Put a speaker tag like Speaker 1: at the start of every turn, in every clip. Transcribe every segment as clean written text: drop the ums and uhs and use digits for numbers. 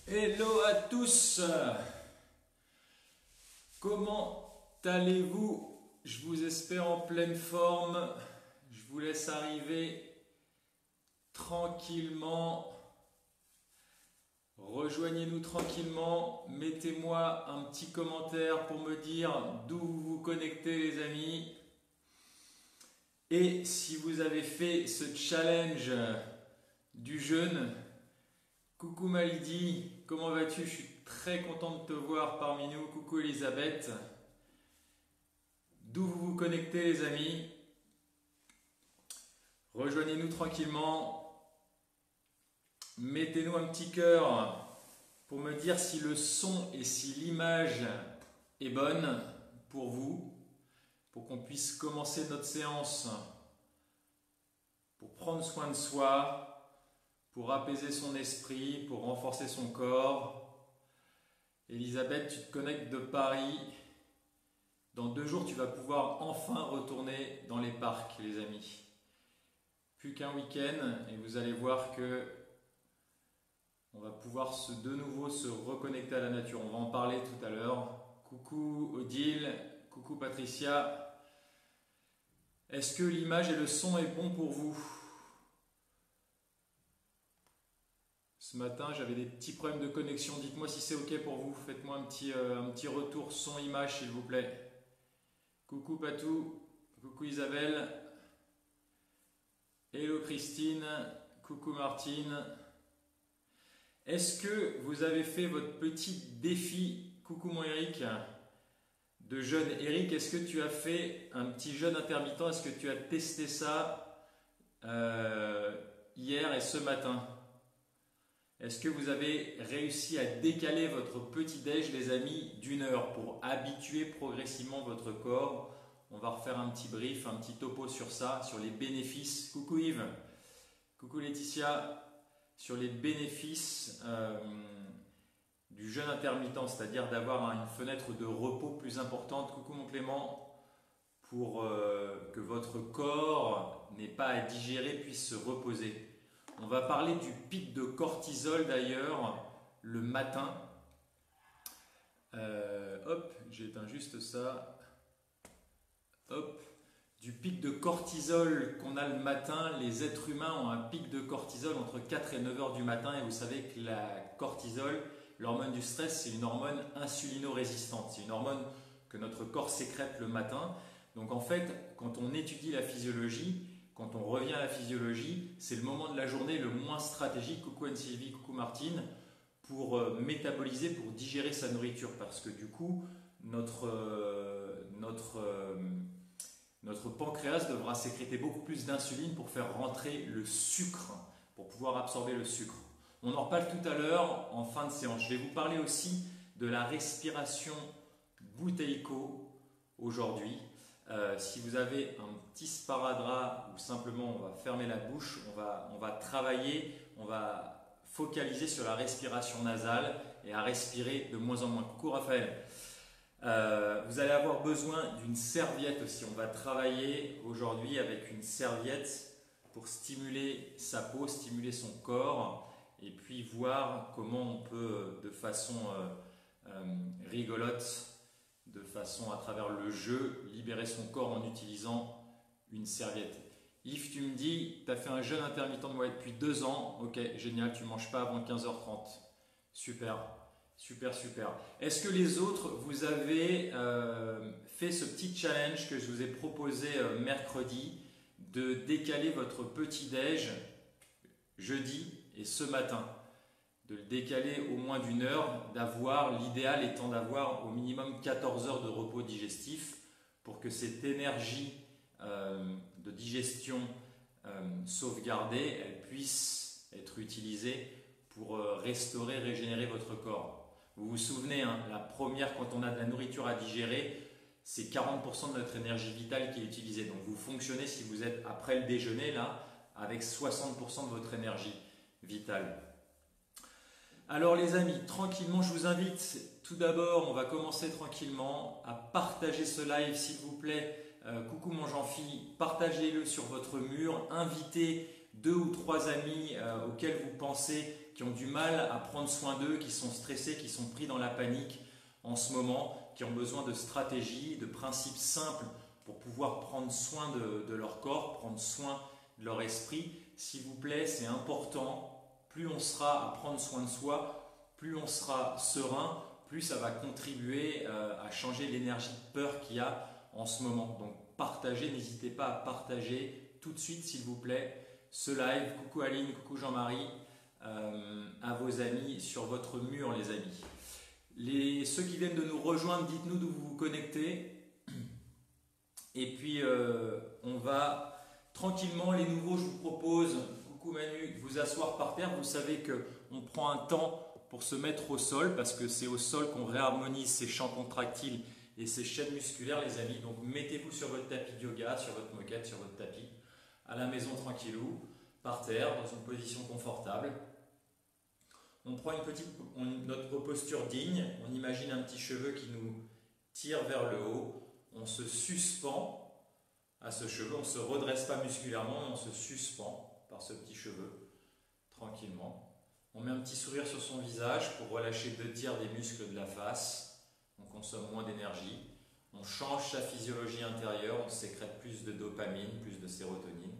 Speaker 1: Hello à tous, comment allez-vous? Je vous espère en pleine forme, je vous laisse arriver tranquillement, rejoignez-nous tranquillement, mettez-moi un petit commentaire pour me dire d'où vous vous connectez les amis. Et si vous avez fait ce challenge du jeûne, coucou Malidi, comment vas-tu? Je suis très content de te voir parmi nous. Coucou Elisabeth. D'où vous vous connectez les amis? Rejoignez-nous tranquillement. Mettez-nous un petit cœur pour me dire si le son et si l'image est bonne pour vous, pour qu'on puisse commencer notre séance, pour prendre soin de soi, pour apaiser son esprit, pour renforcer son corps. Elisabeth, tu te connectes de Paris. Dans 2 jours, tu vas pouvoir enfin retourner dans les parcs, les amis. Plus qu'un week-end et vous allez voir que on va pouvoir de nouveau se reconnecter à la nature. On va en parler tout à l'heure. Coucou Odile, coucou Patricia. Est-ce que l'image et le son est bon pour vous? Ce matin, j'avais des petits problèmes de connexion. Dites-moi si c'est OK pour vous. Faites-moi un petit retour son-image, s'il vous plaît. Coucou Patou. Coucou Isabelle. Hello Christine. Coucou Martine. Est-ce que vous avez fait votre petit défi? Coucou mon Eric. De jeûne. Eric, est-ce que tu as fait un petit jeûne intermittent? Est-ce que tu as testé ça hier et ce matin? Est-ce que vous avez réussi à décaler votre petit-déj, les amis, d'1 heure pour habituer progressivement votre corps? On va refaire un petit brief, un petit topo sur ça, sur les bénéfices. Coucou Yves, coucou Laetitia, sur les bénéfices du jeûne intermittent, c'est-à-dire d'avoir une fenêtre de repos plus importante. Coucou mon Clément, pour que votre corps n'ait pas à digérer, puisse se reposer. On va parler du pic de cortisol d'ailleurs le matin. Hop, j'éteins juste ça. Hop, du pic de cortisol qu'on a le matin. Les êtres humains ont un pic de cortisol entre 4 et 9 heures du matin. Et vous savez que la cortisol, l'hormone du stress, c'est une hormone insulino-résistante. C'est une hormone que notre corps sécrète le matin. Donc en fait, quand on étudie la physiologie, quand on revient à la physiologie, c'est le moment de la journée le moins stratégique, coucou Anne-Sylvie, coucou Martine, pour métaboliser, pour digérer sa nourriture. Parce que du coup, notre pancréas devra sécréter beaucoup plus d'insuline pour faire rentrer le sucre, pour pouvoir absorber le sucre. On en reparle tout à l'heure en fin de séance. Je vais vous parler aussi de la respiration bouteillico aujourd'hui. Si vous avez un petit sparadrap ou simplement on va fermer la bouche, on va travailler, on va focaliser sur la respiration nasale et à respirer de moins en moins. Coucou Raphaël. Vous allez avoir besoin d'une serviette aussi. On va travailler aujourd'hui avec une serviette pour stimuler sa peau, stimuler son corps et puis voir comment on peut de façon rigolote, de façon à travers le jeu, libérer son corps en utilisant une serviette. Yves, tu me dis, tu as fait un jeûne intermittent de moi depuis 2 ans. Ok, génial, tu ne manges pas avant 15h30. Super, super, super. Est-ce que les autres, vous avez fait ce petit challenge que je vous ai proposé mercredi, de décaler votre petit-déj jeudi et ce matin? De le décaler au moins d'1 heure, l'idéal étant d'avoir au minimum 14 heures de repos digestif pour que cette énergie de digestion sauvegardée, elle puisse être utilisée pour restaurer, régénérer votre corps. Vous vous souvenez, hein, la première, quand on a de la nourriture à digérer, c'est 40% de notre énergie vitale qui est utilisée. Donc vous fonctionnez, si vous êtes après le déjeuner, là, avec 60% de votre énergie vitale. Alors les amis, tranquillement, je vous invite, tout d'abord, on va commencer tranquillement à partager ce live, s'il vous plaît. Coucou mon Jean-Phi, partagez-le sur votre mur, invitez 2 ou 3 amis auxquels vous pensez qui ont du mal à prendre soin d'eux, qui sont stressés, qui sont pris dans la panique en ce moment, qui ont besoin de stratégies, de principes simples pour pouvoir prendre soin de leur corps, prendre soin de leur esprit. S'il vous plaît, c'est important. Plus on sera à prendre soin de soi, plus on sera serein, plus ça va contribuer à changer l'énergie de peur qu'il y a en ce moment. Donc partagez, n'hésitez pas à partager tout de suite s'il vous plaît ce live. Coucou Aline, coucou Jean-Marie, à vos amis sur votre mur les amis. Ceux qui viennent de nous rejoindre, dites-nous d'où vous vous connectez. Et puis on va tranquillement, les nouveaux, je vous propose, coucou Manu, de vous asseoir par terre. Vous savez qu'on prend un temps pour se mettre au sol parce que c'est au sol qu'on réharmonise ces champs contractiles et ces chaînes musculaires les amis. Donc mettez-vous sur votre tapis de yoga, sur votre moquette, sur votre tapis, à la maison tranquillou, par terre, dans une position confortable. On prend notre posture digne, on imagine un petit cheveu qui nous tire vers le haut, on se suspend à ce cheveu, on ne se redresse pas musculairement, mais on se suspend par ce petit cheveu, tranquillement. On met un petit sourire sur son visage pour relâcher 2/3 des muscles de la face, on consomme moins d'énergie, on change sa physiologie intérieure, on sécrète plus de dopamine, plus de sérotonine.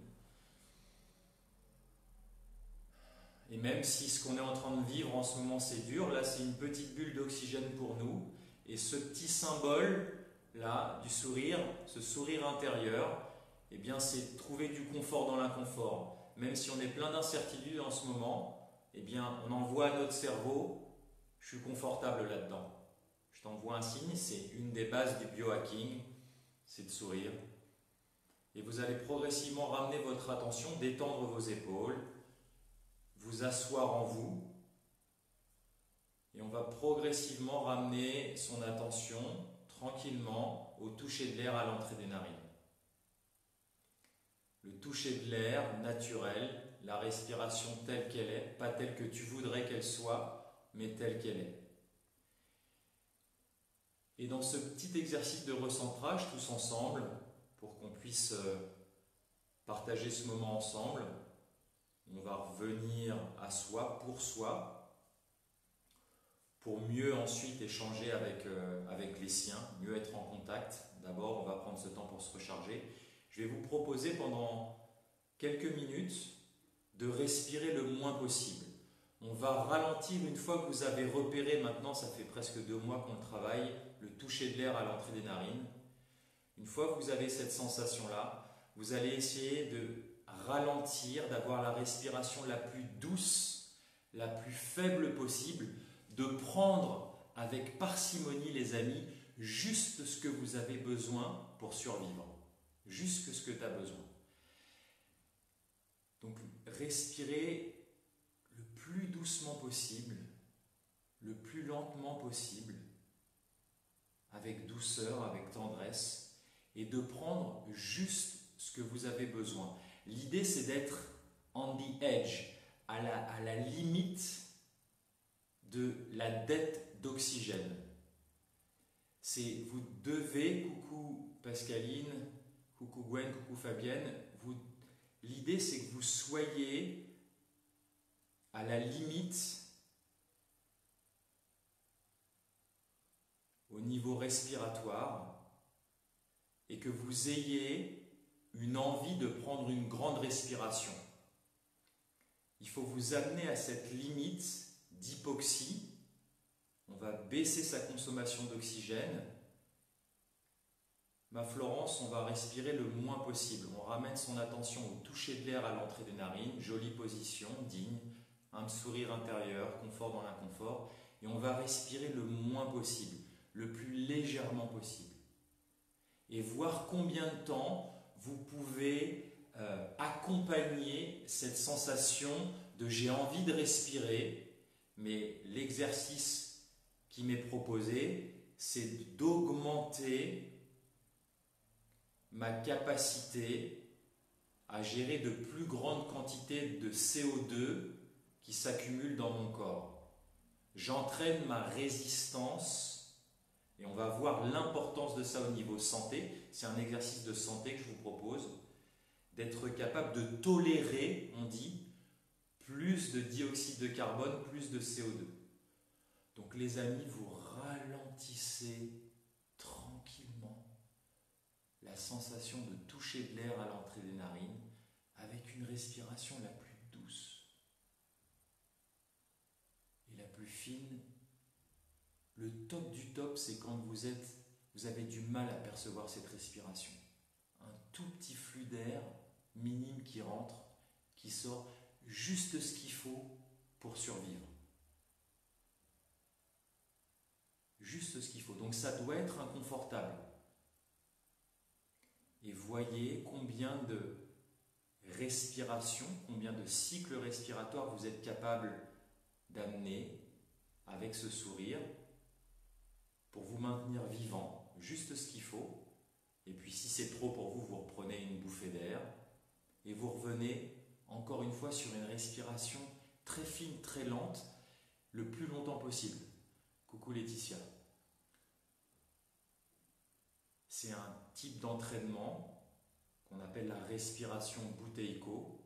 Speaker 1: Et même si ce qu'on est en train de vivre en ce moment c'est dur, là c'est une petite bulle d'oxygène pour nous. Et ce petit symbole là du sourire, ce sourire intérieur, eh bien c'est trouver du confort dans l'inconfort. Même si on est plein d'incertitudes en ce moment, eh bien on envoie à notre cerveau, je suis confortable là-dedans. Je t'envoie un signe, c'est une des bases du biohacking, c'est de sourire. Et vous allez progressivement ramener votre attention, détendre vos épaules, vous asseoir en vous et on va progressivement ramener son attention tranquillement au toucher de l'air à l'entrée des narines. Le toucher de l'air naturel, la respiration telle qu'elle est, pas telle que tu voudrais qu'elle soit, mais telle qu'elle est. Et dans ce petit exercice de recentrage tous ensemble, pour qu'on puisse partager ce moment ensemble, on va revenir à soi, pour mieux ensuite échanger avec les siens, mieux être en contact. D'abord, on va prendre ce temps pour se recharger. Je vais vous proposer pendant quelques minutes de respirer le moins possible. On va ralentir une fois que vous avez repéré, maintenant ça fait presque 2 mois qu'on le travaille, le toucher de l'air à l'entrée des narines. Une fois que vous avez cette sensation-là, vous allez essayer de ralentir, d'avoir la respiration la plus douce, la plus faible possible, de prendre avec parcimonie les amis, juste ce que vous avez besoin pour survivre, juste ce que tu as besoin. Donc respirez le plus doucement possible, le plus lentement possible, avec douceur, avec tendresse, et de prendre juste ce que vous avez besoin. L'idée, c'est d'être on the edge, à la limite de la dette d'oxygène. Vous devez, coucou Pascaline, coucou Gwen, coucou Fabienne, l'idée, c'est que vous soyez à la limite au niveau respiratoire et que vous ayez une envie de prendre une grande respiration. Il faut vous amener à cette limite d'hypoxie. On va baisser sa consommation d'oxygène. Ma Florence, on va respirer le moins possible. On ramène son attention au toucher de l'air à l'entrée des narines, jolie position, digne, un sourire intérieur, confort dans l'inconfort. Et on va respirer le moins possible, le plus légèrement possible. Et voir combien de temps vous pouvez accompagner cette sensation de j'ai envie de respirer, mais l'exercice qui m'est proposé, c'est d'augmenter ma capacité à gérer de plus grandes quantités de CO2 qui s'accumulent dans mon corps. J'entraîne ma résistance et on va voir l'importance de ça au niveau santé. C'est un exercice de santé que je vous propose, d'être capable de tolérer, on dit, plus de dioxyde de carbone, plus de CO2. Donc les amis, vous ralentissez tranquillement la sensation de toucher de l'air à l'entrée des narines avec une respiration la plus douce et la plus fine. Le top du top, c'est quand vous avez du mal à percevoir cette respiration. Un tout petit flux d'air minime qui rentre, qui sort, juste ce qu'il faut pour survivre. Juste ce qu'il faut. Donc ça doit être inconfortable. Et voyez combien de respirations, combien de cycles respiratoires vous êtes capable d'amener avec ce sourire pour vous maintenir vivant, juste ce qu'il faut. Et puis si c'est trop pour vous, vous reprenez une bouffée d'air et vous revenez encore une fois sur une respiration très fine, très lente, le plus longtemps possible. Coucou Laetitia. C'est un type d'entraînement qu'on appelle la respiration Bouteïko,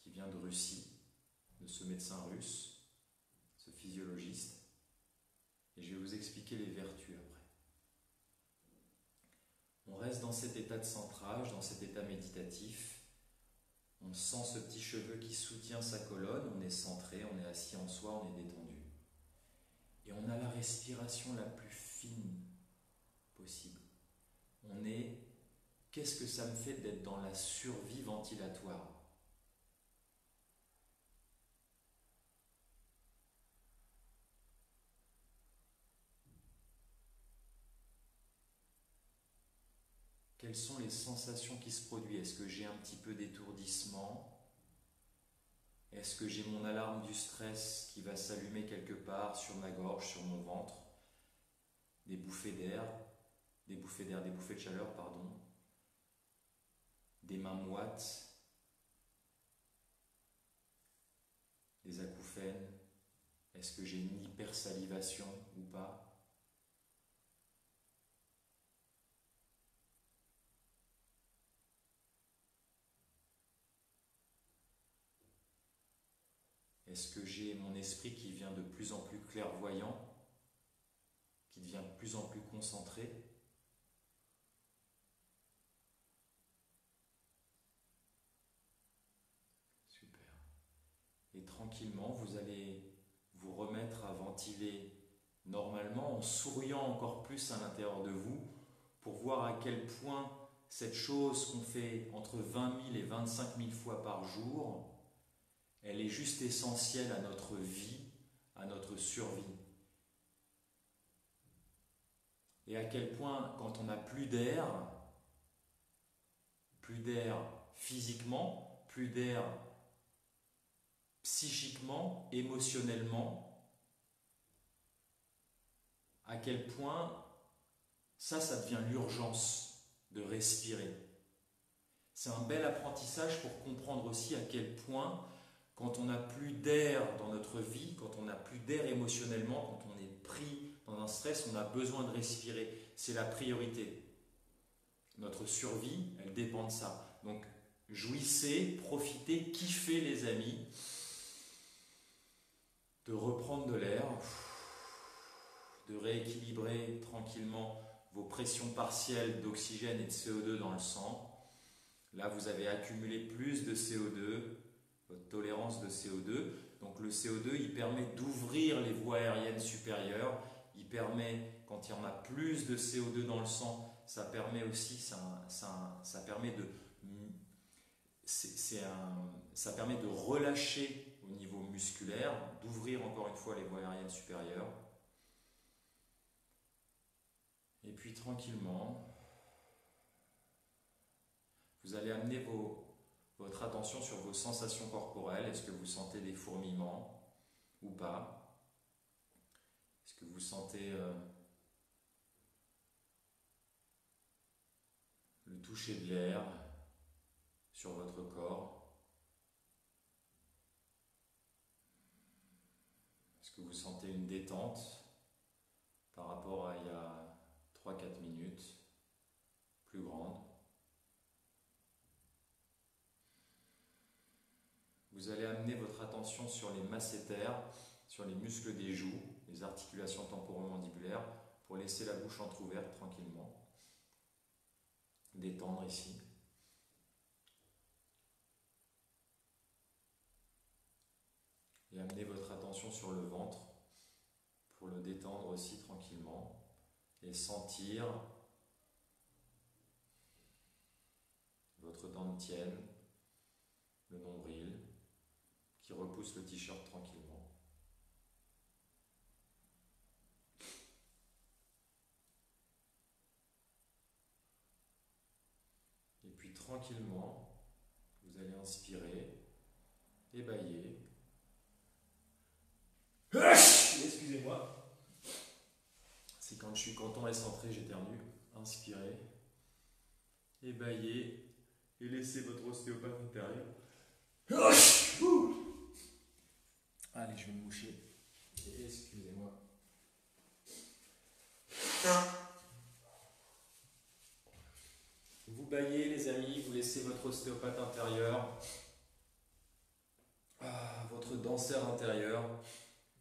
Speaker 1: qui vient de Russie, de ce médecin russe, ce physiologiste. Et je vais vous expliquer les vertus après. On reste dans cet état de centrage, dans cet état méditatif. On sent ce petit cheveu qui soutient sa colonne, on est centré, on est assis en soi, on est détendu. Et on a la respiration la plus fine possible. On est, qu'est-ce que ça me fait d'être dans la survie ventilatoire ? Quelles sont les sensations qui se produisent? Est-ce que j'ai un petit peu d'étourdissement? Est-ce que j'ai mon alarme du stress qui va s'allumer quelque part sur ma gorge, sur mon ventre? Des bouffées d'air, des bouffées de chaleur, pardon. Des mains moites, des acouphènes. Est-ce que j'ai une hypersalivation ou pas? Est-ce que j'ai mon esprit qui devient de plus en plus clairvoyant, qui devient de plus en plus concentré? Super. Et tranquillement, vous allez vous remettre à ventiler normalement en souriant encore plus à l'intérieur de vous pour voir à quel point cette chose qu'on fait entre 20 000 et 25 000 fois par jour, elle est juste essentielle à notre vie, à notre survie. Et à quel point, quand on n'a plus d'air physiquement, plus d'air psychiquement, émotionnellement, à quel point ça devient l'urgence de respirer. C'est un bel apprentissage pour comprendre aussi à quel point, quand on n'a plus d'air dans notre vie, quand on n'a plus d'air émotionnellement, quand on est pris dans un stress, on a besoin de respirer. C'est la priorité. Notre survie, elle dépend de ça. Donc, jouissez, profitez, kiffez les amis, de reprendre de l'air, de rééquilibrer tranquillement vos pressions partielles d'oxygène et de CO2 dans le sang. Là, vous avez accumulé plus de CO2, votre tolérance de CO2. Donc le CO2, il permet d'ouvrir les voies aériennes supérieures. Il permet, quand il y en a plus de CO2 dans le sang, ça permet aussi, ça permet de relâcher au niveau musculaire, d'ouvrir encore une fois les voies aériennes supérieures. Et puis tranquillement, vous allez amener votre attention sur vos sensations corporelles. Est-ce que vous sentez des fourmillements ou pas? Est-ce que vous sentez le toucher de l'air sur votre corps? Est-ce que vous sentez une détente par rapport à il y a 3-4 minutes, plus grande? vous allez amener votre attention sur les masséter, sur les muscles des joues, les articulations temporomandibulaires, pour laisser la bouche entrouverte tranquillement. Détendre ici. Et amener votre attention sur le ventre pour le détendre aussi tranquillement. Et sentir votre dentienne, le nombril, qui repousse le t-shirt tranquillement. Et puis tranquillement, vous allez inspirer, ébailler. Excusez-moi. C'est quand je suis content et centré, j'éternue. Inspirez, ébailler et laissez votre ostéopathe intérieur. Allez, je vais me moucher. Excusez-moi. Vous baillez les amis, vous laissez votre ostéopathe intérieur, votre danseur intérieur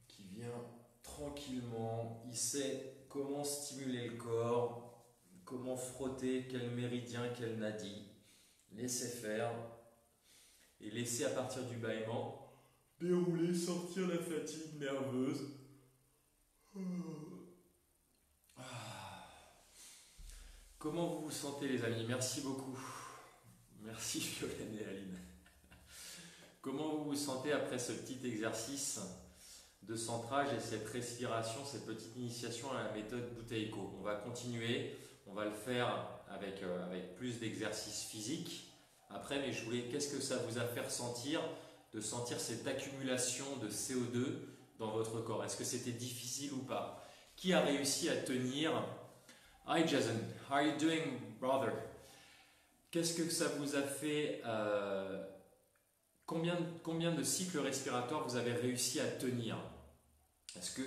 Speaker 1: qui vient tranquillement, il sait comment stimuler le corps, comment frotter, quel méridien, quel nadi. Laissez faire et laissez à partir du bâillement dérouler, sortir la fatigue nerveuse. Comment vous vous sentez les amis? Merci beaucoup. Merci Violaine et Aline. Comment vous vous sentez après ce petit exercice de centrage et cette respiration, cette petite initiation à la méthode Buteyko? On va continuer, on va le faire avec plus d'exercices physiques après, mais je voulais, qu'est-ce que ça vous a fait ressentir de sentir cette accumulation de CO2 dans votre corps? Est-ce que c'était difficile ou pas? Qui a réussi à tenir? Hi Jason, how are you doing brother? Qu'est-ce que ça vous a fait? Combien de cycles respiratoires vous avez réussi à tenir?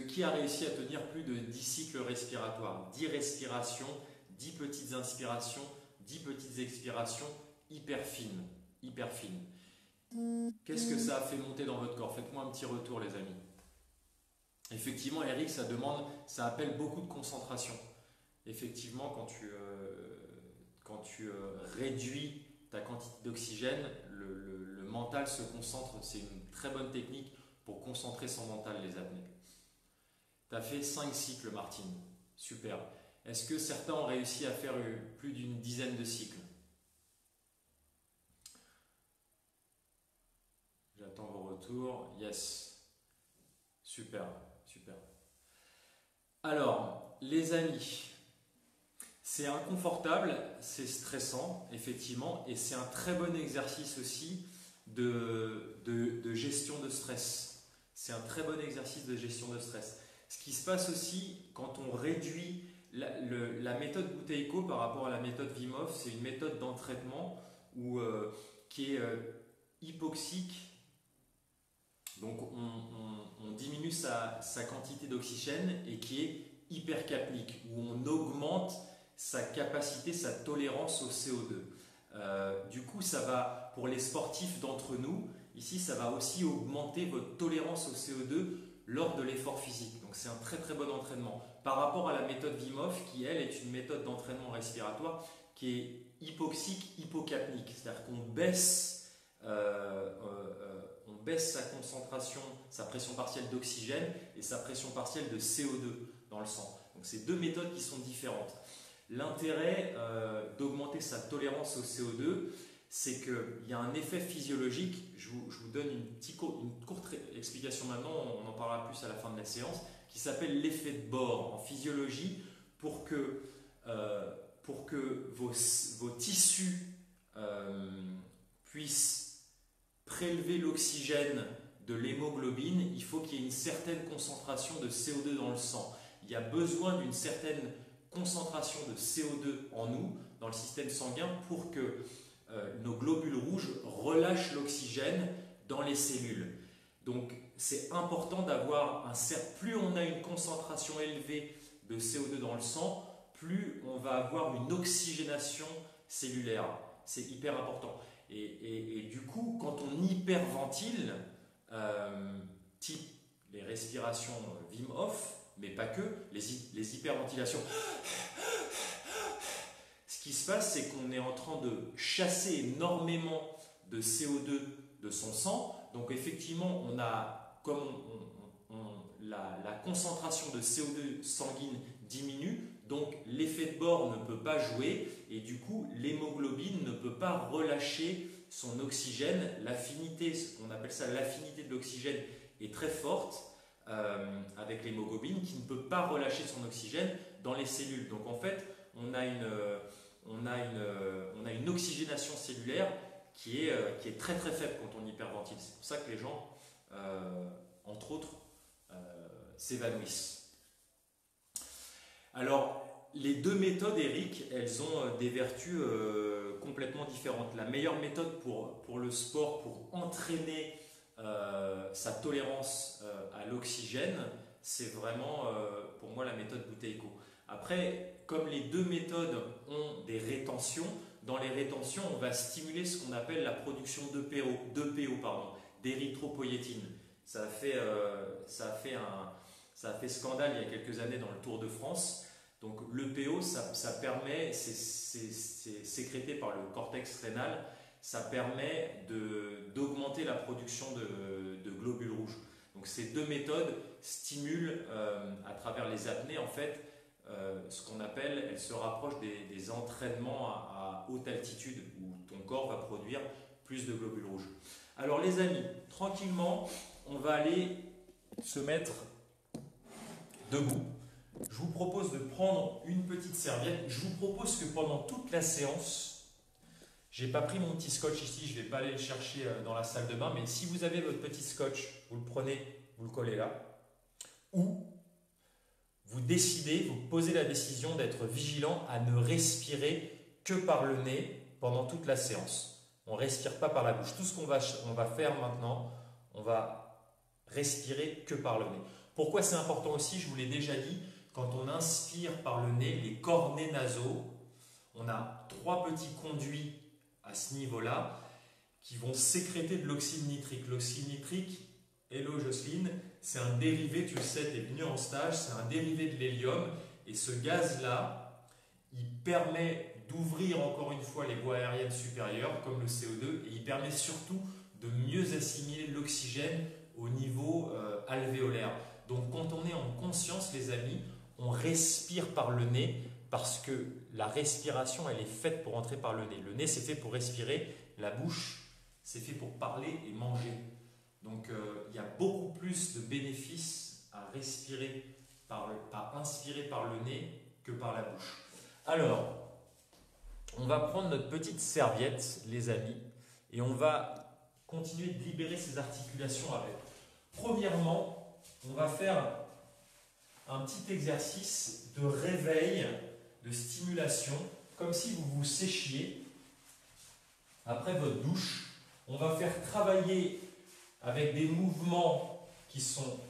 Speaker 1: Qui a réussi à tenir plus de 10 cycles respiratoires? 10 respirations, 10 petites inspirations, 10 petites expirations hyper fines, hyper fines. Qu'est-ce que ça a fait monter dans votre corps? Faites-moi un petit retour les amis. Effectivement Eric, ça appelle beaucoup de concentration. Effectivement, quand tu réduis ta quantité d'oxygène, le mental se concentre. C'est une très bonne technique pour concentrer son mental, les apnées. Tu as fait 5 cycles, Martine. Super. Est-ce que certains ont réussi à faire plus d'une dizaine de cycles? J'attends vos retours. Yes. Super, super. Alors, les amis, c'est inconfortable, c'est stressant, effectivement, et c'est un très bon exercice aussi de gestion de stress. C'est un très bon exercice de gestion de stress. Ce qui se passe aussi quand on réduit la méthode Buteyko par rapport à la méthode Wim Hof, c'est une méthode d'entraînement qui est hypoxique. Donc on diminue sa quantité d'oxygène et qui est hypercapnique, où on augmente sa capacité, sa tolérance au CO2. Du coup, ça va, pour les sportifs d'entre nous, ici, ça va aussi augmenter votre tolérance au CO2 lors de l'effort physique. Donc c'est un très très bon entraînement. Par rapport à la méthode Wim Hof, qui elle est une méthode d'entraînement respiratoire qui est hypoxique, hypocapnique. C'est-à-dire qu'on baisse sa concentration, sa pression partielle d'oxygène et sa pression partielle de CO2 dans le sang. Donc c'est deux méthodes qui sont différentes. L'intérêt d'augmenter sa tolérance au CO2, c'est qu'il y a un effet physiologique. Je vous donne une courte explication maintenant, on en parlera plus à la fin de la séance, qui s'appelle l'effet de Bohr en physiologie, pour que vos tissus puissent prélever l'oxygène de l'hémoglobine. Il faut qu'il y ait une certaine concentration de CO2 dans le sang. Il y a besoin d'une certaine concentration de CO2 en nous, dans le système sanguin, pour que nos globules rouges relâchent l'oxygène dans les cellules. Donc c'est important d'avoir plus on a une concentration élevée de CO2 dans le sang, plus on va avoir une oxygénation cellulaire. C'est hyper important. Et du coup, quand on hyperventile, type les respirations Wim Hof, mais pas que, les hyperventilations, ce qui se passe, c'est qu'on est en train de chasser énormément de CO2 de son sang. Donc effectivement, on a, comme la concentration de CO2 sanguine diminue, donc l'effet de bord ne peut pas jouer et du coup l'hémoglobine ne peut pas relâcher son oxygène. L'affinité, on appelle ça l'affinité de l'oxygène, est très forte avec l'hémoglobine qui ne peut pas relâcher son oxygène dans les cellules. Donc en fait, on a une oxygénation cellulaire qui est très très faible quand on hyperventile. C'est pour ça que les gens, entre autres, s'évanouissent. Alors, les deux méthodes, Eric, elles ont des vertus complètement différentes. La meilleure méthode pour le sport, pour entraîner sa tolérance à l'oxygène, c'est vraiment pour moi la méthode Buteyko. Après, comme les deux méthodes ont des rétentions, dans les rétentions, on va stimuler ce qu'on appelle la production d'érythropoïétine. Ça a fait scandale il y a quelques années dans le Tour de France. Donc l'EPO, ça permet, c'est sécrété par le cortex rénal, ça permet d'augmenter la production de globules rouges. Donc ces deux méthodes stimulent à travers les apnées en fait ce qu'on appelle, elles se rapprochent des entraînements à haute altitude où ton corps va produire plus de globules rouges. Alors les amis, tranquillement, on va aller se mettre debout. Je vous propose de prendre une petite serviette. Je vous propose que pendant toute la séance, j'ai pas pris mon petit scotch ici, je ne vais pas aller le chercher dans la salle de bain, mais si vous avez votre petit scotch, vous le prenez, vous le collez là, ou vous décidez, vous posez la décision d'être vigilant à ne respirer que par le nez pendant toute la séance. On ne respire pas par la bouche. Tout ce qu'on va faire maintenant, on va respirer que par le nez. Pourquoi c'est important aussi, je vous l'ai déjà dit, quand on inspire par le nez, les coronets nasaux, on a 3 petits conduits à ce niveau-là qui vont sécréter de l'oxyde nitrique. L'oxyde nitrique, hello Jocelyne, c'est un dérivé, tu le sais, tu es venu en stage, c'est un dérivé de l'hélium et ce gaz-là, il permet d'ouvrir encore une fois les voies aériennes supérieures comme le CO2 et il permet surtout de mieux assimiler l'oxygène au niveau alvéolaire. Donc quand on est en conscience, les amis, on respire par le nez parce que la respiration, elle est faite pour entrer par le nez. Le nez, c'est fait pour respirer. La bouche, c'est fait pour parler et manger. Donc il y a beaucoup plus de bénéfices à respirer, à inspirer par le nez que par la bouche. Alors, on va prendre notre petite serviette, les amis, et on va continuer de libérer ces articulations avec. Premièrement, on va faire un petit exercice de réveil, de stimulation, comme si vous vous séchiez après votre douche. On va faire travailler avec des mouvements qui sont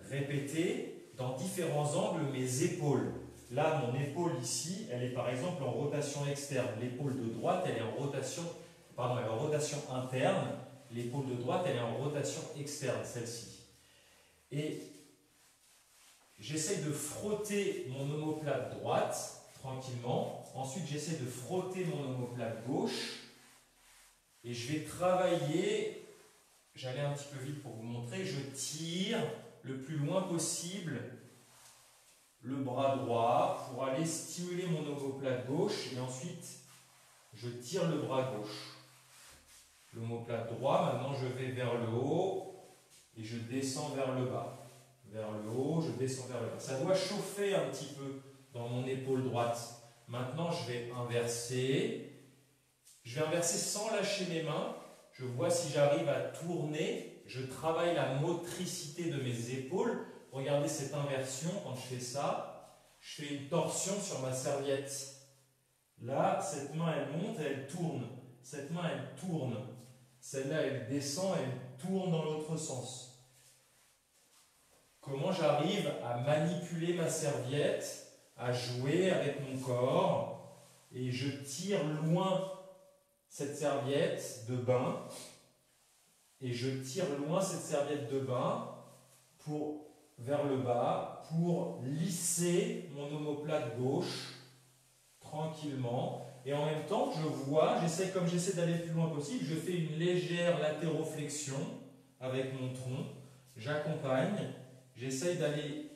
Speaker 1: répétés dans différents angles mes épaules. Là, mon épaule ici, elle est par exemple en rotation externe. L'épaule de droite, elle est en rotation, elle est en rotation interne. L'épaule de droite, elle est en rotation externe, celle-ci. Et j'essaie de frotter mon omoplate droite, tranquillement. Ensuite, j'essaie de frotter mon omoplate gauche. Et je vais travailler, j'allais un petit peu vite pour vous montrer, je tire le plus loin possible le bras droit pour aller stimuler mon omoplate gauche. Et ensuite, je tire le bras gauche. L'omoplate droit, maintenant je vais vers le haut et je descends vers le bas. Vers le haut, je descends vers le bas. Ça doit chauffer un petit peu dans mon épaule droite. Maintenant, je vais inverser. Je vais inverser sans lâcher mes mains. Je vois si j'arrive à tourner. Je travaille la motricité de mes épaules. Regardez cette inversion. Quand je fais ça, je fais une torsion sur ma serviette. Là, cette main, elle monte et elle tourne. Cette main, elle tourne. Celle-là, elle descend et elle tourne dans l'autre sens. Comment j'arrive à manipuler ma serviette, à jouer avec mon corps et je tire loin cette serviette de bain et je tire loin cette serviette de bain vers le bas pour lisser mon omoplate gauche tranquillement. Et en même temps, comme j'essaie d'aller le plus loin possible, je fais une légère latéroflexion avec mon tronc. J'accompagne, j'essaye d'aller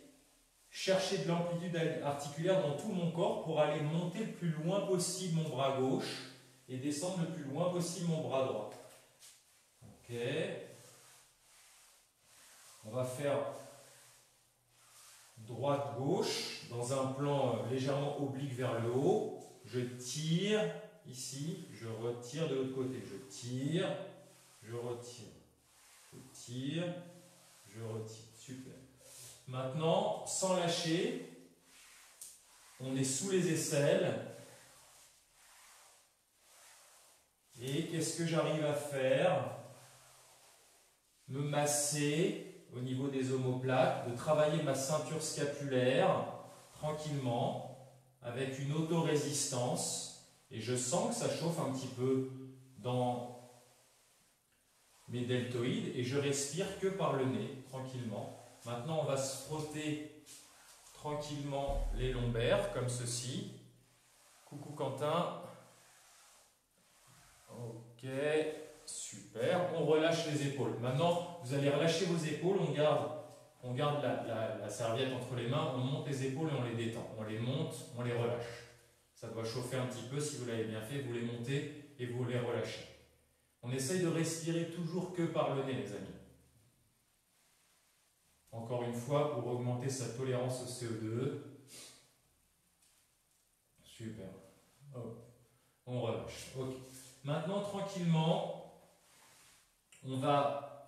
Speaker 1: chercher de l'amplitude articulaire dans tout mon corps pour aller monter le plus loin possible mon bras gauche et descendre le plus loin possible mon bras droit. Ok. On va faire droite-gauche dans un plan légèrement oblique vers le haut. Je tire ici, je retire de l'autre côté. Je tire, je retire. Je tire, je retire. Super. Maintenant, sans lâcher, on est sous les aisselles. Et qu'est-ce que j'arrive à faire? Me masser au niveau des omoplates, de travailler ma ceinture scapulaire tranquillement avec une autorésistance. Et je sens que ça chauffe un petit peu dans mes deltoïdes et je respire que par le nez tranquillement. Maintenant, on va se frotter tranquillement les lombaires comme ceci. Coucou Quentin. Ok, super. On relâche les épaules. Maintenant, vous allez relâcher vos épaules. On garde la serviette entre les mains. On monte les épaules et on les détend. On les monte, on les relâche. Ça doit chauffer un petit peu. Si vous l'avez bien fait, vous les montez et vous les relâchez. On essaye de respirer toujours que par le nez, les amis. Encore une fois, pour augmenter sa tolérance au CO2. Super. Oh. On relâche. Ok. Maintenant, tranquillement, on va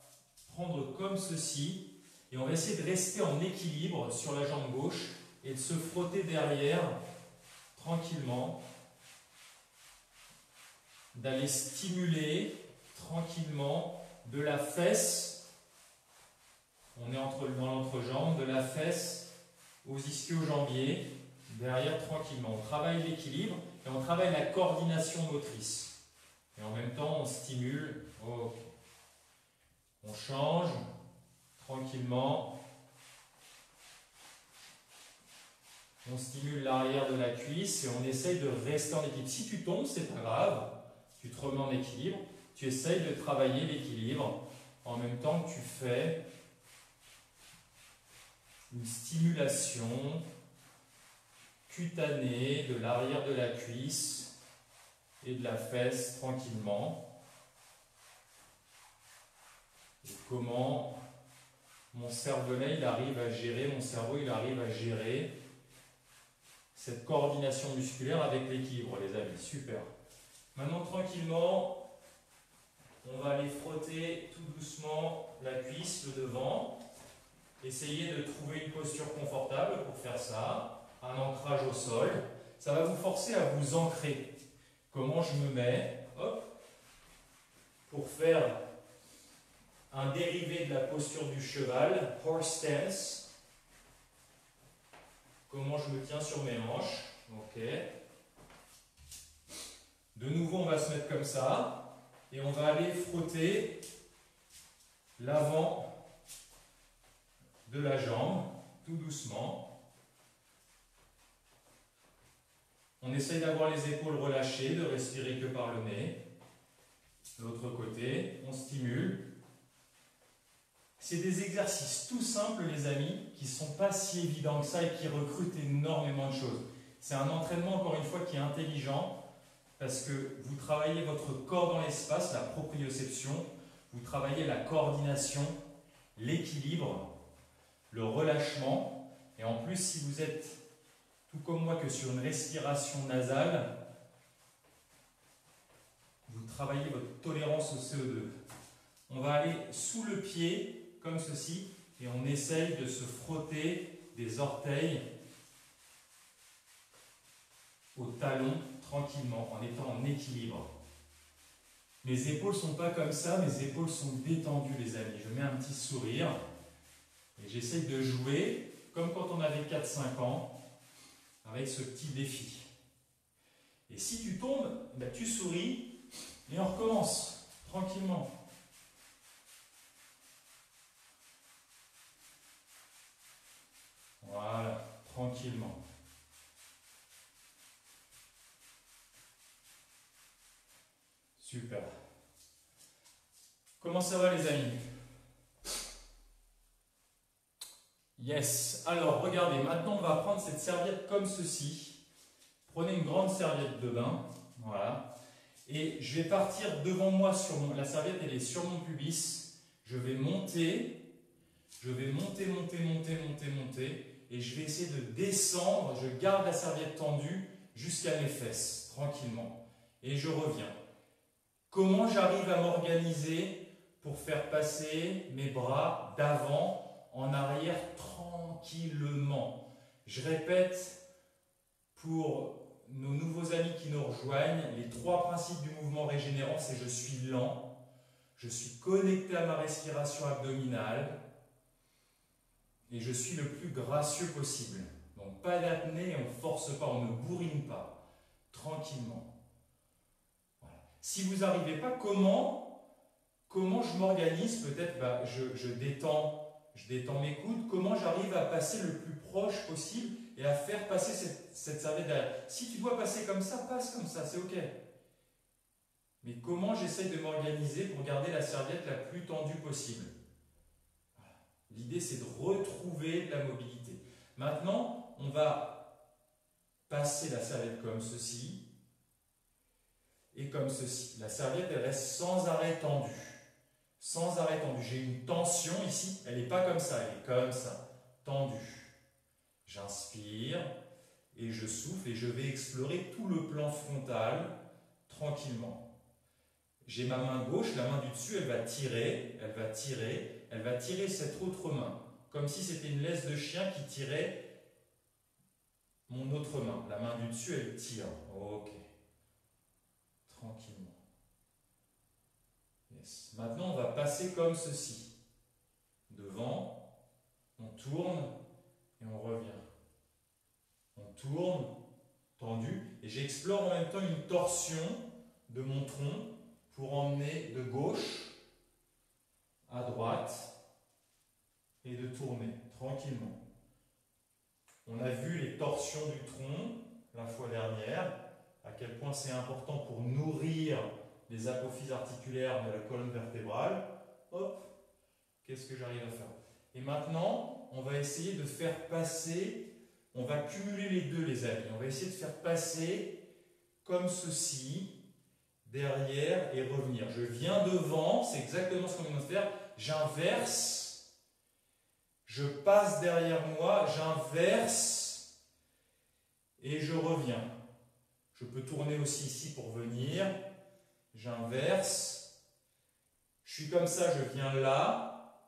Speaker 1: prendre comme ceci et on va essayer de rester en équilibre sur la jambe gauche et de se frotter derrière tranquillement, d'aller stimuler tranquillement de la fesse, on est dans l'entrejambe, de la fesse aux ischio-jambiers, derrière tranquillement. On travaille l'équilibre et on travaille la coordination motrice. Et en même temps, on stimule. Okay. On change tranquillement. On stimule l'arrière de la cuisse et on essaye de rester en équilibre. Si tu tombes, c'est pas grave. Tu te remets en équilibre. Tu essayes de travailler l'équilibre en même temps que tu fais une stimulation cutanée de l'arrière de la cuisse et de la fesse tranquillement. Et comment mon cervelet il arrive à gérer, mon cerveau il arrive à gérer cette coordination musculaire avec l'équilibre, les amis. Super. Maintenant, tranquillement, on va aller frotter tout doucement la cuisse, le devant. Essayez de trouver une posture confortable pour faire ça. Un ancrage au sol. Ça va vous forcer à vous ancrer. Comment je me mets? Hop. Pour faire un dérivé de la posture du cheval, horse stance. Comment je me tiens sur mes hanches. Ok. De nouveau, on va se mettre comme ça. Et on va aller frotter l'avant de la jambe, tout doucement. On essaye d'avoir les épaules relâchées, de respirer que par le nez. L'autre côté, on stimule. C'est des exercices tout simples, les amis, qui ne sont pas si évidents que ça et qui recrutent énormément de choses. C'est un entraînement, encore une fois, qui est intelligent parce que vous travaillez votre corps dans l'espace, la proprioception, vous travaillez la coordination, l'équilibre, le relâchement. Et en plus, si vous êtes tout comme moi que sur une respiration nasale, vous travaillez votre tolérance au CO2. On va aller sous le pied, comme ceci, et on essaye de se frotter des orteils au talon tranquillement, en étant en équilibre. Mes épaules ne sont pas comme ça, mes épaules sont détendues, les amis. Je mets un petit sourire et j'essaye de jouer comme quand on avait 4-5 ans avec ce petit défi. Et si tu tombes, ben tu souris Et on recommence tranquillement. Voilà, tranquillement. Super. Comment ça va les amis? Yes. Alors regardez, maintenant on va prendre cette serviette comme ceci. Prenez une grande serviette de bain. Voilà. Et je vais partir devant moi sur la serviette, elle est sur mon pubis. Je vais monter. Monter. Et je vais essayer de descendre. Je garde la serviette tendue jusqu'à mes fesses, tranquillement. Et je reviens. Comment j'arrive à m'organiser pour faire passer mes bras d'avant en arrière tranquillement? Je répète pour nos nouveaux amis qui nous rejoignent, les 3 principes du mouvement régénérant, c'est je suis lent, je suis connecté à ma respiration abdominale et je suis le plus gracieux possible. Donc pas d'apnée, on ne force pas, on ne bourrine pas, tranquillement. Si vous n'arrivez pas, comment je m'organise? Peut-être je détends mes coudes. Comment j'arrive à passer le plus proche possible et à faire passer cette serviette derrière? Si tu dois passer comme ça, passe comme ça, c'est ok. Mais comment j'essaie de m'organiser pour garder la serviette la plus tendue possible? Voilà. L'idée, c'est de retrouver de la mobilité. Maintenant, on va passer la serviette comme ceci. Et comme ceci. La serviette, elle reste sans arrêt tendue. Sans arrêt tendue. J'ai une tension ici, elle n'est pas comme ça, elle est comme ça, tendue. J'inspire et je souffle et je vais explorer tout le plan frontal tranquillement. J'ai ma main gauche, la main du dessus, elle va tirer cette autre main. Comme si c'était une laisse de chien qui tirait mon autre main. La main du dessus, elle tire. Ok. Tranquillement. Yes. Maintenant, on va passer comme ceci. Devant, on tourne et on revient. On tourne, tendu, et j'explore en même temps une torsion de mon tronc pour emmener de gauche à droite et de tourner tranquillement. On a vu les torsions du tronc la fois dernière, à quel point c'est important pour nourrir les apophyses articulaires de la colonne vertébrale. Hop, qu'est-ce que j'arrive à faire? Et maintenant, on va essayer de faire passer, on va cumuler les deux les amis, on va essayer de faire passer comme ceci, derrière et revenir. Je viens devant, c'est exactement ce qu'on vient de faire, j'inverse, je passe derrière moi, j'inverse et je reviens. Je peux tourner aussi ici pour venir. J'inverse. Je suis comme ça, je viens là.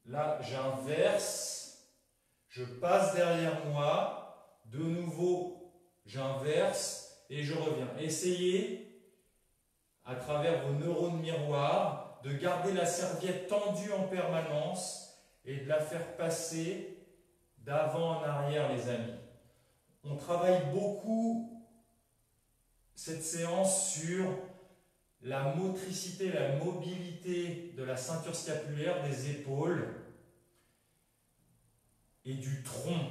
Speaker 1: Là, j'inverse. Je passe derrière moi. De nouveau, j'inverse et je reviens. Essayez, à travers vos neurones miroirs, de garder la serviette tendue en permanence et de la faire passer d'avant en arrière, les amis. On travaille beaucoup cette séance sur la motricité, la mobilité de la ceinture scapulaire, des épaules et du tronc,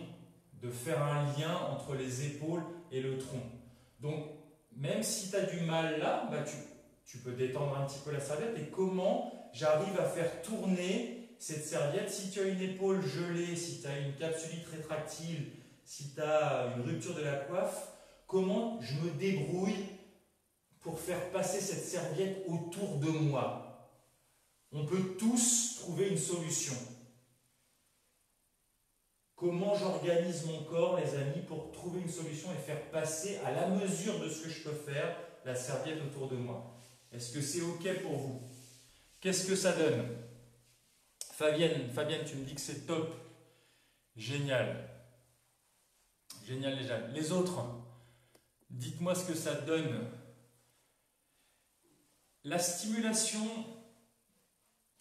Speaker 1: de faire un lien entre les épaules et le tronc. Donc, même si tu as du mal là, tu peux détendre un petit peu la serviette. Et comment j'arrive à faire tourner cette serviette? Si tu as une épaule gelée, si tu as une capsulite rétractile, si tu as une rupture de la coiffe, comment je me débrouille pour faire passer cette serviette autour de moi? On peut tous trouver une solution. Comment j'organise mon corps, les amis, pour trouver une solution et faire passer, à la mesure de ce que je peux faire, la serviette autour de moi? Est-ce que c'est OK pour vous? Qu'est-ce que ça donne? Fabienne, tu me dis que c'est top. Génial. Génial, déjà. Les autres, dites-moi ce que ça donne. La stimulation,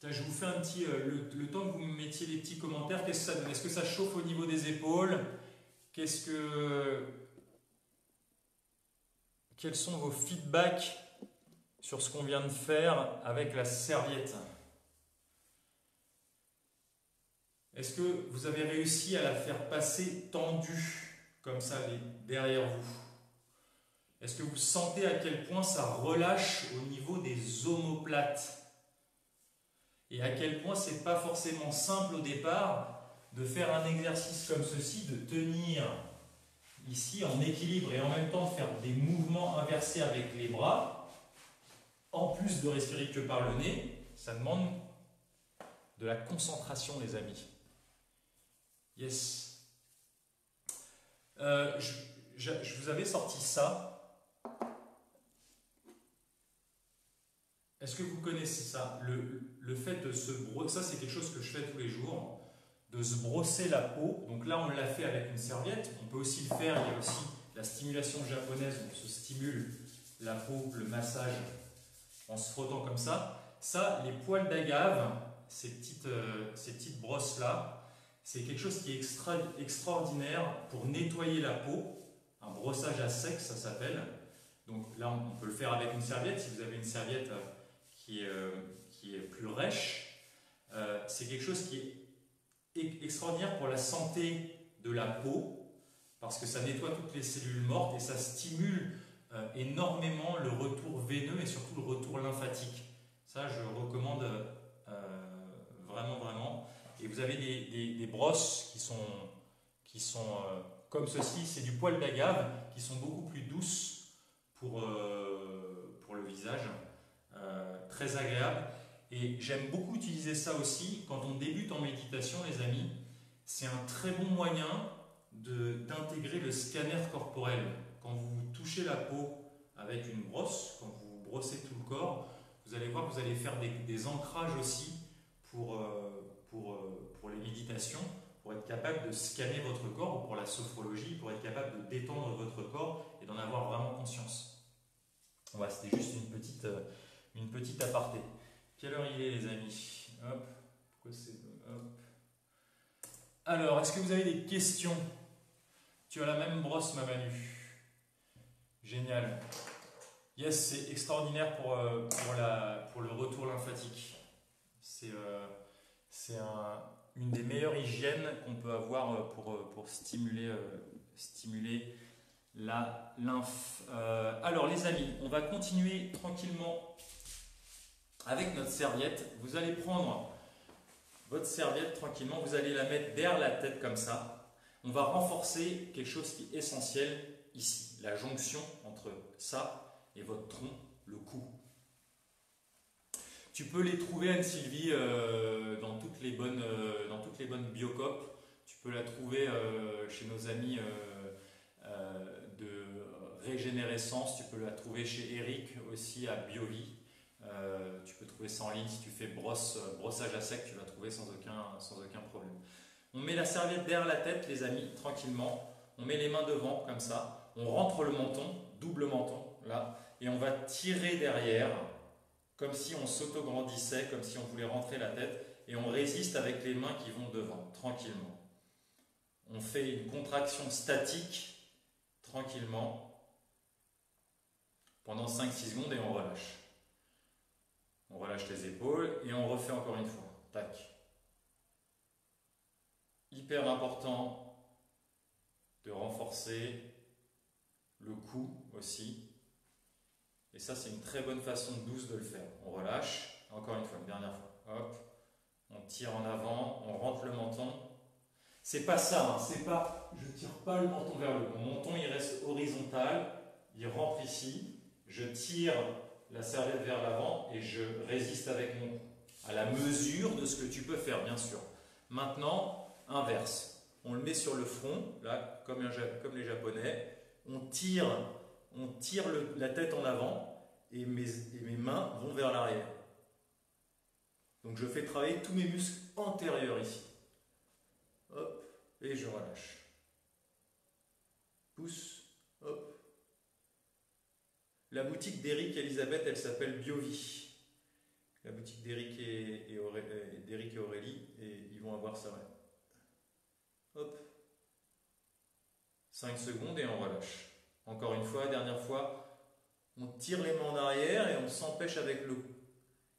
Speaker 1: je vous fais un petit, le temps que vous me mettiez les petits commentaires, qu'est-ce que ça donne? Est-ce que ça chauffe au niveau des épaules? Quels sont vos feedbacks sur ce qu'on vient de faire avec la serviette. Est-ce que vous avez réussi à la faire passer tendue, comme ça, derrière vous? Est-ce que vous sentez à quel point ça relâche au niveau des omoplates? Et à quel point c'est pas forcément simple au départ de faire un exercice comme ceci, de tenir ici en équilibre et en même temps faire des mouvements inversés avec les bras, en plus de respirer que par le nez. Ça demande de la concentration, les amis. Yes. Je vous avais sorti ça. Est-ce que vous connaissez ça? Le fait de se brosser, ça c'est quelque chose que je fais tous les jours, de se brosser la peau. Donc là on l'a fait avec une serviette, on peut aussi le faire, il y a aussi la stimulation japonaise, on se stimule la peau, le massage en se frottant comme ça. Ça, les poils d'agave, ces petites brosses là, c'est quelque chose qui est extraordinaire pour nettoyer la peau, un brossage à sec ça s'appelle. Donc là on peut le faire avec une serviette, si vous avez une serviette qui est plus rêche. C'est quelque chose qui est extraordinaire pour la santé de la peau, parce que ça nettoie toutes les cellules mortes et ça stimule énormément le retour veineux et surtout le retour lymphatique. Ça, je recommande vraiment, vraiment. Et vous avez des brosses qui sont comme ceci, c'est du poil d'agave, qui sont beaucoup plus douces pour le visage. Très agréable. Et j'aime beaucoup utiliser ça aussi quand on débute en méditation, les amis. C'est un très bon moyen d'intégrer le scanner corporel. Quand vous touchez la peau avec une brosse, quand vous brossez tout le corps, vous allez voir que vous allez faire des ancrages aussi pour les méditations, pour être capable de scanner votre corps, ou pour la sophrologie, pour être capable de détendre votre corps et d'en avoir vraiment conscience. Voilà, c'était juste une petite aparté. Quelle heure il est, les amis? Hop. Pourquoi c'est... Hop. Alors, est-ce que vous avez des questions? Tu as la même brosse, ma Manu. Génial. Yes, c'est extraordinaire pour le retour lymphatique. C'est une des meilleures hygiènes qu'on peut avoir pour stimuler la lymphe. Alors, les amis, on va continuer tranquillement avec notre serviette. Vous allez prendre votre serviette tranquillement, vous allez la mettre derrière la tête comme ça. On va renforcer quelque chose qui est essentiel ici, la jonction entre ça et votre tronc, le cou. Tu peux les trouver, Anne-Sylvie, dans toutes les bonnes Biocop. Tu peux la trouver chez nos amis de Régénérescence. Tu peux la trouver chez Eric aussi à Biovie. Tu peux trouver ça en ligne. Si tu fais brossage à sec, tu vas trouver sans aucun problème. On met la serviette derrière la tête, les amis, tranquillement. On met les mains devant, comme ça. On rentre le menton, double menton, là. Et on va tirer derrière, comme si on s'auto-grandissait, comme si on voulait rentrer la tête. Et on résiste avec les mains qui vont devant, tranquillement. On fait une contraction statique, tranquillement, pendant 5-6 secondes et on relâche. On relâche les épaules et on refait encore une fois. Tac. Hyper important de renforcer le cou aussi. Et ça, c'est une très bonne façon douce de le faire. On relâche. Encore une fois, une dernière fois. Hop. On tire en avant. On rentre le menton. C'est pas ça. Hein, c'est pas. Je tire pas le menton vers le haut. Mon menton, il reste horizontal. Il rentre ici. Je tire la serviette vers l'avant et je résiste avec mon cou. À la mesure de ce que tu peux faire, bien sûr. Maintenant, inverse. On le met sur le front, là, comme les Japonais. On tire la tête en avant et mes mains vont vers l'arrière. Donc je fais travailler tous mes muscles antérieurs ici. Hop, et je relâche. Pousse, hop. La boutique d'Eric et Elisabeth, elle s'appelle Biovie. La boutique d'Eric et Aurélie, et ils vont avoir ça. Ouais. Hop. 5 secondes et on relâche. Encore une fois, dernière fois, On tire les mains en arrière et on s'empêche avec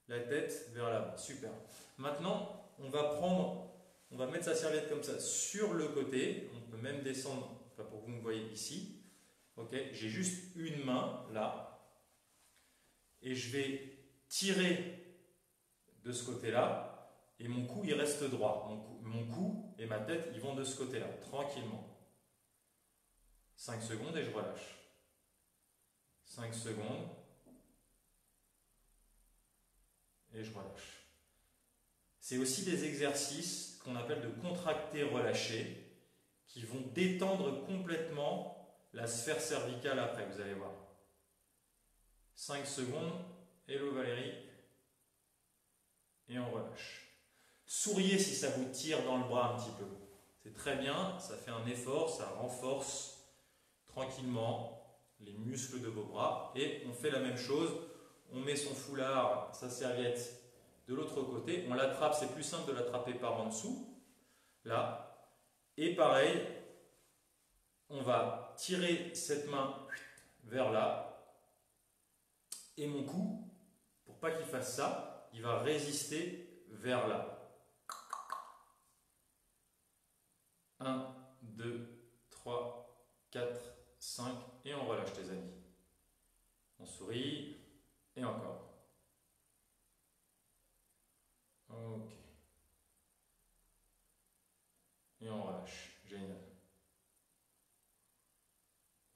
Speaker 1: la tête vers l'avant. Super. Maintenant, on va mettre sa serviette comme ça sur le côté. On peut même descendre, enfin pour que vous me voyez ici. Ok, j'ai juste une main là. Et je vais tirer de ce côté-là. Et mon cou, il reste droit. Mon cou et ma tête, ils vont de ce côté-là, tranquillement. 5 secondes et je relâche. 5 secondes. Et je relâche. C'est aussi des exercices qu'on appelle de contracter-relâcher qui vont détendre complètement la sphère cervicale après, vous allez voir. 5 secondes. Hello Valérie. Et on relâche. Souriez si ça vous tire dans le bras un petit peu. C'est très bien, ça fait un effort, ça renforce tranquillement les muscles de vos bras. Et on fait la même chose, on met son foulard, sa serviette de l'autre côté, on l'attrape, c'est plus simple de l'attraper par en dessous, là. Et pareil, on va tirer cette main vers là. Et mon cou, pour pas qu'il fasse ça, il va résister vers là. 1, 2, 3, 4, 5 et on relâche les amis. On sourit et encore. Ok. Et on relâche. Génial.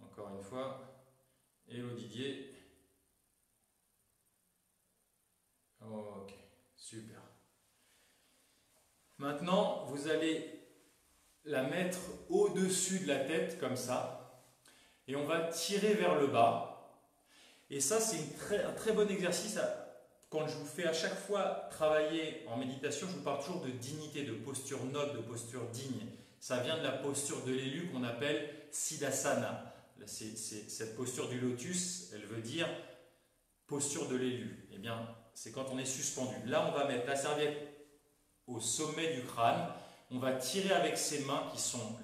Speaker 1: Encore une fois. Hello Didier. Ok. Super. Maintenant, vous allez la mettre au-dessus de la tête, comme ça. Et on va tirer vers le bas. Et ça, c'est un très bon exercice. Quand je vous fais à chaque fois travailler en méditation, je vous parle toujours de dignité, de posture noble, de posture digne. Ça vient de la posture de l'élu qu'on appelle Siddhasana. Cette posture du lotus, elle veut dire posture de l'élu. Eh bien, c'est quand on est suspendu. Là, on va mettre la serviette au sommet du crâne. On va tirer avec ses mains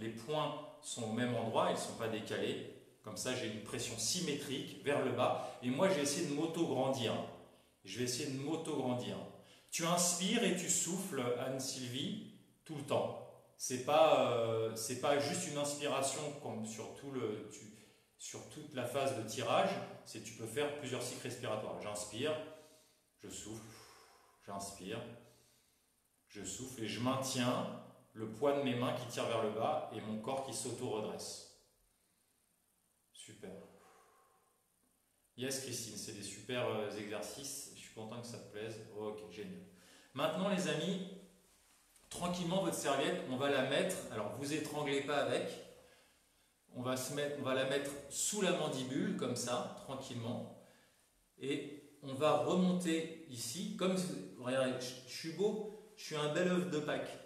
Speaker 1: les poings sont au même endroit, ils ne sont pas décalés. Comme ça, j'ai une pression symétrique vers le bas. Et moi, je vais essayer de m'auto-grandir. Je vais essayer de m'auto-grandir. Tu inspires et tu souffles, Anne-Sylvie, tout le temps. C'est pas juste une inspiration comme sur toute la phase de tirage. Tu peux faire plusieurs cycles respiratoires. J'inspire, je souffle, j'inspire, je souffle et je maintiens le poids de mes mains qui tire vers le bas et mon corps qui s'auto-redresse. Super. Yes, Christine, c'est des super exercices. Je suis content que ça te plaise. Ok, génial. Maintenant, les amis, tranquillement, votre serviette, on va la mettre. Alors, vous étranglez pas avec. On va la mettre sous la mandibule, comme ça, tranquillement. Et on va remonter ici. Regardez, je suis beau, je suis un bel œuf de Pâques.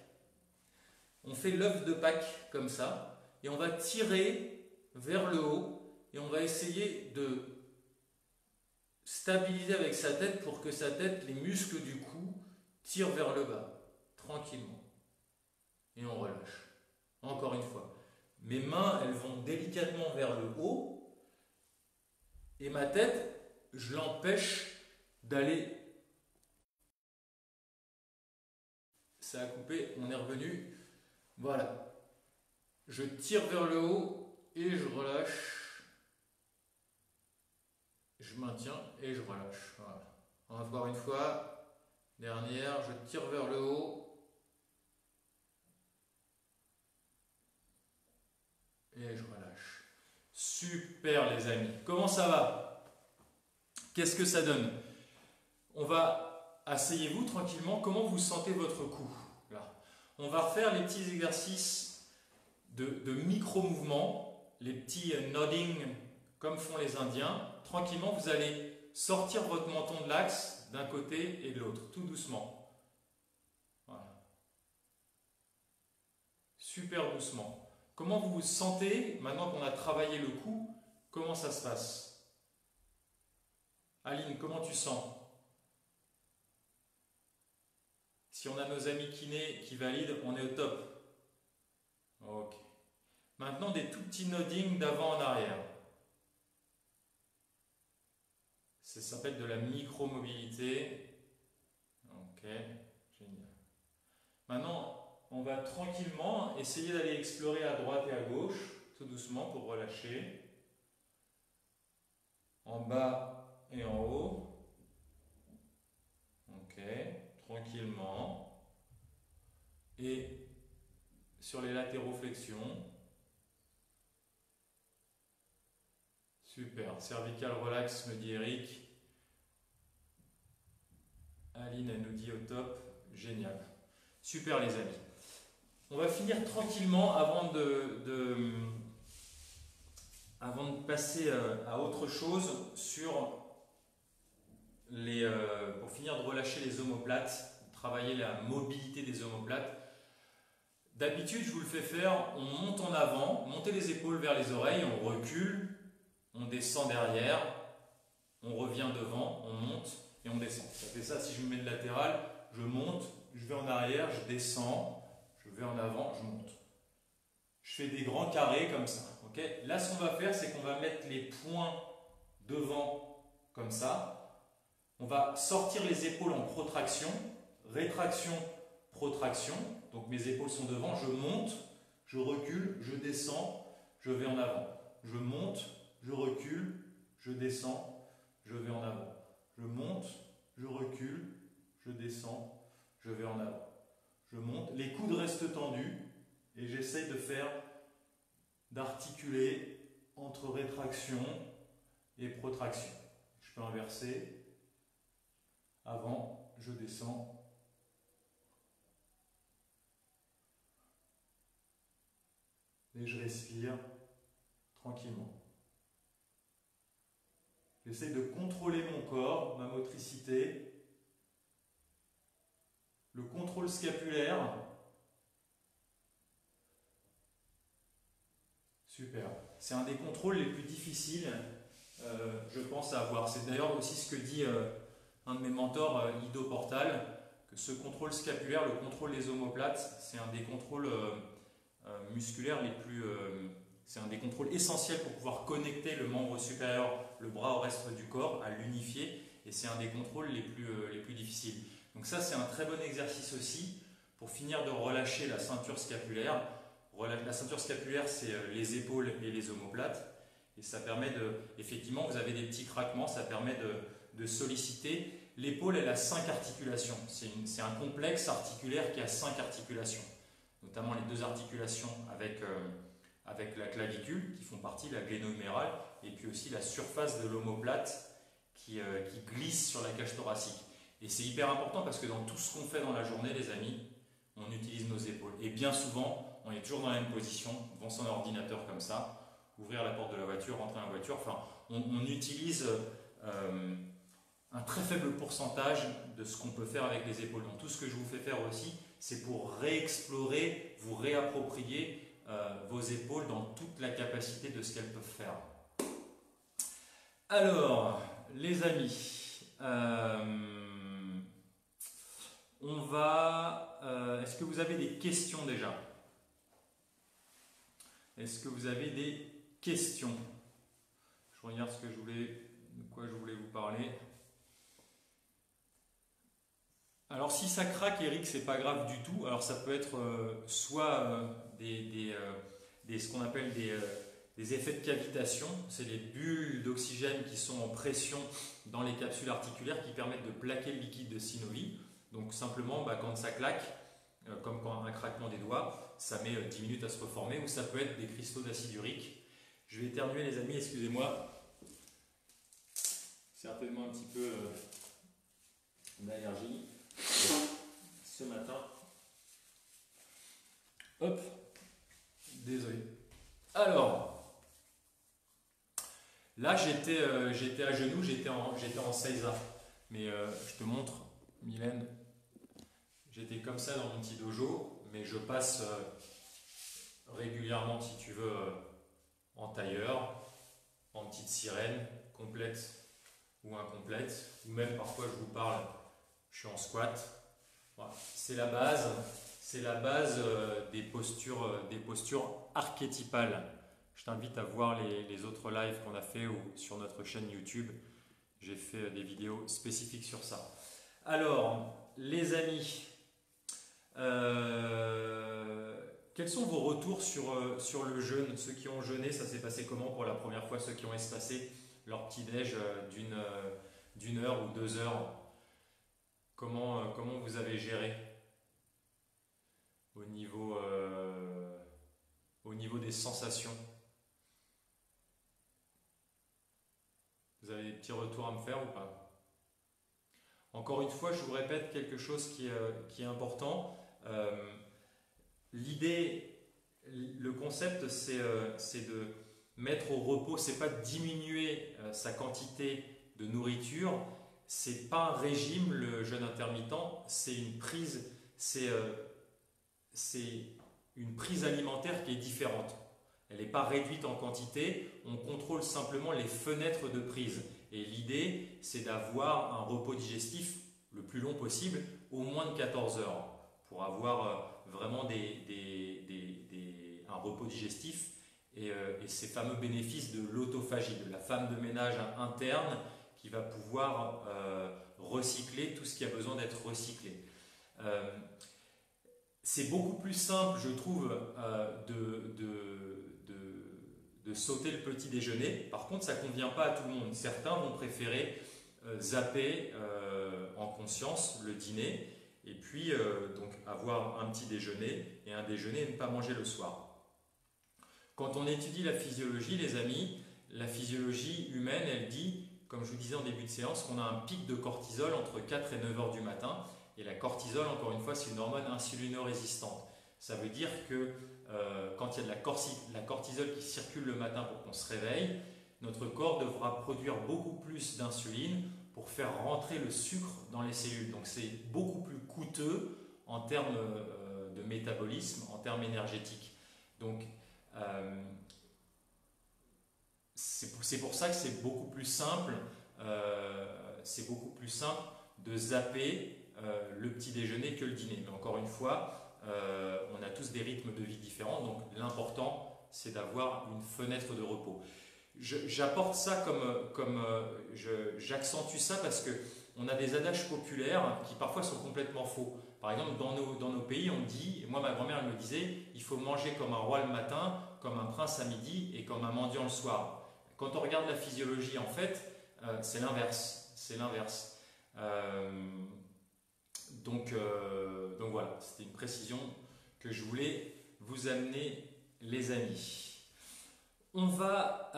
Speaker 1: On fait l'œuf de Pâques comme ça, et on va tirer vers le haut, et on va essayer de stabiliser avec sa tête pour que sa tête, les muscles du cou, tirent vers le bas, tranquillement. Et on relâche. Encore une fois. Mes mains, elles vont délicatement vers le haut, et ma tête, je l'empêche d'aller. Ça a coupé, on est revenu. Voilà. Je tire vers le haut et je relâche. Je maintiens et je relâche. Voilà. Encore une fois. Dernière, je tire vers le haut. Et je relâche. Super les amis. Comment ça va? Qu'est-ce que ça donne? On va, asseyez-vous tranquillement. Comment vous sentez votre cou? Là. On va refaire les petits exercices de micro-mouvements, les petits nodding comme font les Indiens. Tranquillement, vous allez sortir votre menton de l'axe d'un côté et de l'autre, tout doucement. Voilà. Super doucement. Comment vous vous sentez maintenant qu'on a travaillé le cou? Comment ça se passe? Aline, comment tu sens? Si on a nos amis kinés qui valident, on est au top. Ok. Maintenant, des tout petits noddings d'avant en arrière. Ça s'appelle de la micro-mobilité. Ok, génial. Maintenant, on va tranquillement essayer d'aller explorer à droite et à gauche, tout doucement pour relâcher. En bas et en haut. Ok, tranquillement. Et sur les latéroflexions. Super. Cervical relax, me dit Eric. Aline, elle nous dit au top. Génial. Super les amis. On va finir tranquillement avant de passer à autre chose pour finir de relâcher les omoplates, travailler la mobilité des omoplates. D'habitude, je vous le fais faire, on monte en avant, montez les épaules vers les oreilles, on recule, on descend derrière, on revient devant, on monte et on descend. Ça fait ça, si je me mets de latéral, je monte, je vais en arrière, je descends, je vais en avant, je monte. Je fais des grands carrés comme ça. Okay, là, ce qu'on va faire, c'est qu'on va mettre les poings devant comme ça. On va sortir les épaules en protraction, rétraction, protraction. Donc mes épaules sont devant, je monte, je recule, je descends, je vais en avant. Je monte, je recule, je descends, je vais en avant. Je monte, je recule, je descends, je vais en avant. Je monte, les coudes restent tendus et j'essaie d'articuler entre rétraction et protraction. Je peux inverser. Avant, je descends. Et je respire tranquillement. J'essaie de contrôler mon corps, ma motricité, le contrôle scapulaire. Super. C'est un des contrôles les plus difficiles, je pense, à avoir. C'est d'ailleurs aussi ce que dit un de mes mentors, Ido Portal, que ce contrôle scapulaire, le contrôle des omoplates, c'est un des contrôles musculaires les plus... c'est un des contrôles essentiels pour pouvoir connecter le membre supérieur, le bras au reste du corps, à l'unifier, et c'est un des contrôles les plus difficiles. Donc ça, c'est un très bon exercice aussi pour finir de relâcher la ceinture scapulaire. La ceinture scapulaire, c'est les épaules et les omoplates, et ça permet effectivement, vous avez des petits craquements, ça permet de solliciter. L'épaule, elle a 5 articulations. C'est un complexe articulaire qui a 5 articulations, notamment les 2 articulations avec la clavicule, qui font partie de la gléno-humérale, et puis aussi la surface de l'omoplate qui glisse sur la cage thoracique. Et c'est hyper important parce que dans tout ce qu'on fait dans la journée, les amis, on utilise nos épaules. Et bien souvent, on est toujours dans la même position, devant son ordinateur comme ça, ouvrir la porte de la voiture, rentrer dans la voiture. Enfin, on utilise un très faible pourcentage de ce qu'on peut faire avec les épaules. Donc tout ce que je vous fais faire aussi, c'est pour réexplorer, vous réapproprier vos épaules dans toute la capacité de ce qu'elles peuvent faire. Alors, les amis, on va... est-ce que vous avez des questions déjà? Est-ce que vous avez des questions? Je regarde de quoi je voulais vous parler. Alors si ça craque, Eric, c'est pas grave du tout. Alors ça peut être soit ce qu'on appelle des effets de cavitation. C'est les bulles d'oxygène qui sont en pression dans les capsules articulaires qui permettent de plaquer le liquide de synovie. Donc simplement, quand ça claque, comme quand un craquement des doigts, ça met 10 minutes à se reformer, ou ça peut être des cristaux d'acide urique. Je vais éternuer les amis, excusez-moi. Certainement un petit peu d'allergie ce matin. Hop, désolé. Alors, là j'étais à genoux, j'étais en seiza. Mais je te montre, Mylène, j'étais comme ça dans mon petit dojo, mais je passe régulièrement, si tu veux, en tailleur, en petite sirène, complète ou incomplète, ou même parfois je vous parle, je suis en squat. Voilà. C'est la base des postures archétypales. Je t'invite à voir les autres lives qu'on a fait sur notre chaîne YouTube. J'ai fait des vidéos spécifiques sur ça. Alors, les amis, quels sont vos retours sur le jeûne? Ceux qui ont jeûné, ça s'est passé comment pour la première fois? Ceux qui ont espacé leur petit-déj d'une heure ou 2 heures, comment vous avez géré au niveau des sensations? Vous avez des petits retours à me faire ou pas? Encore une fois, je vous répète quelque chose qui est important. L'idée, le concept, c'est de mettre au repos, c'est pas de diminuer sa quantité de nourriture, c'est pas un régime, le jeûne intermittent, c'est une prise, c'est une prise alimentaire qui est différente. Elle n'est pas réduite en quantité, on contrôle simplement les fenêtres de prise. Et l'idée, c'est d'avoir un repos digestif le plus long possible, au moins de 14 heures, pour avoir vraiment un repos digestif et ces fameux bénéfices de l'autophagie, de la femme de ménage interne qui va pouvoir recycler tout ce qui a besoin d'être recyclé. C'est beaucoup plus simple, je trouve, de sauter le petit déjeuner. Par contre, ça ne convient pas à tout le monde. Certains vont préférer zapper en conscience le dîner et puis donc avoir un petit déjeuner et un déjeuner et ne pas manger le soir. Quand on étudie la physiologie, les amis, la physiologie humaine, elle dit, comme je vous disais en début de séance, qu'on a un pic de cortisol entre 4 et 9 heures du matin. Et la cortisol, encore une fois, c'est une hormone insulino-résistante. Ça veut dire que quand il y a de la cortisol qui circule le matin pour qu'on se réveille, notre corps devra produire beaucoup plus d'insuline pour faire rentrer le sucre dans les cellules. Donc c'est beaucoup plus coûteux en termes de métabolisme, en termes énergétiques. Donc c'est pour ça que c'est beaucoup plus simple de zapper le petit déjeuner que le dîner. Mais encore une fois, on a tous des rythmes de vie différents, donc l'important c'est d'avoir une fenêtre de repos. J'apporte ça j'accentue ça parce que on a des adages populaires qui parfois sont complètement faux. Par exemple, dans nos pays, on dit, et moi ma grand-mère elle me disait, il faut manger comme un roi le matin, comme un prince à midi et comme un mendiant le soir. Quand on regarde la physiologie, en fait, c'est l'inverse. C'est l'inverse. Donc voilà, c'était une précision que je voulais vous amener, les amis. On va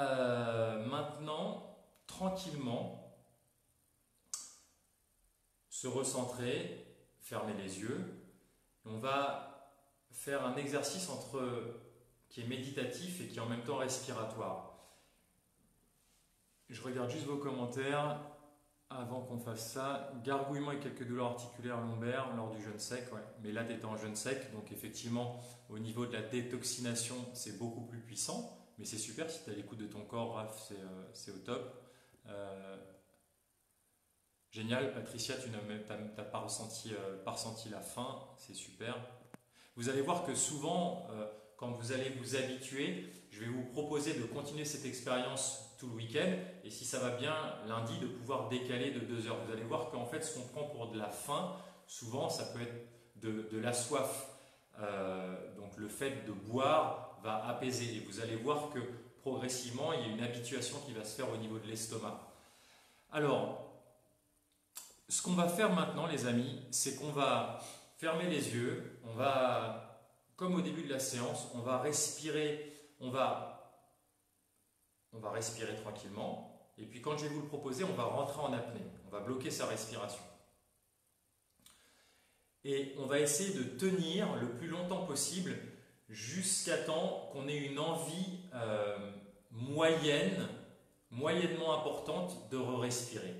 Speaker 1: maintenant tranquillement se recentrer, fermer les yeux. On va faire un exercice qui est méditatif et qui est en même temps respiratoire. Je regarde juste vos commentaires. Avant qu'on fasse ça, gargouillement et quelques douleurs articulaires lombaires lors du jeûne sec. Ouais. Mais là, tu étais en jeûne sec, donc effectivement, au niveau de la détoxination, c'est beaucoup plus puissant. Mais c'est super, si tu es à l'écoute de ton corps, Raph, c'est au top. Génial, Patricia, tu n'as pas ressenti la faim, c'est super. Vous allez voir que souvent, quand vous allez vous habituer, je vais vous proposer de continuer cette expérience tout le week-end et si ça va bien lundi de pouvoir décaler de 2 heures. Vous allez voir qu'en fait ce qu'on prend pour de la faim, souvent ça peut être de la soif. Donc le fait de boire va apaiser et vous allez voir que progressivement il y a une habituation qui va se faire au niveau de l'estomac. Alors, ce qu'on va faire maintenant les amis, c'est qu'on va fermer les yeux, on va, comme au début de la séance, on va respirer, on va respirer tranquillement et puis quand je vais vous le proposer, on va rentrer en apnée, on va bloquer sa respiration. Et on va essayer de tenir le plus longtemps possible jusqu'à temps qu'on ait une envie moyennement importante de re-respirer.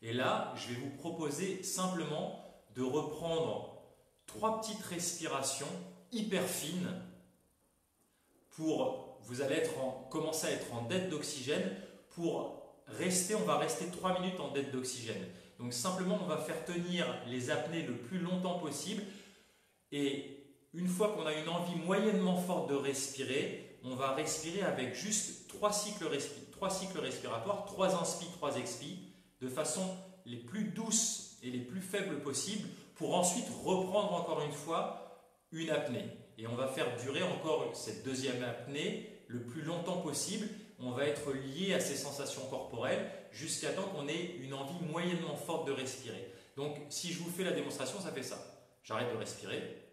Speaker 1: Et là, je vais vous proposer simplement de reprendre 3 petites respirations hyper fines vous allez commencer à être en dette d'oxygène on va rester 3 minutes en dette d'oxygène. Donc simplement, on va faire tenir les apnées le plus longtemps possible et une fois qu'on a une envie moyennement forte de respirer, on va respirer avec juste 3 cycles respiratoires, 3 inspi, 3 expi. de façon les plus douces et les plus faibles possibles pour ensuite reprendre encore une fois une apnée. Et on va faire durer encore cette deuxième apnée le plus longtemps possible. On va être lié à ces sensations corporelles jusqu'à temps qu'on ait une envie moyennement forte de respirer. Donc si je vous fais la démonstration, ça fait ça. J'arrête de respirer.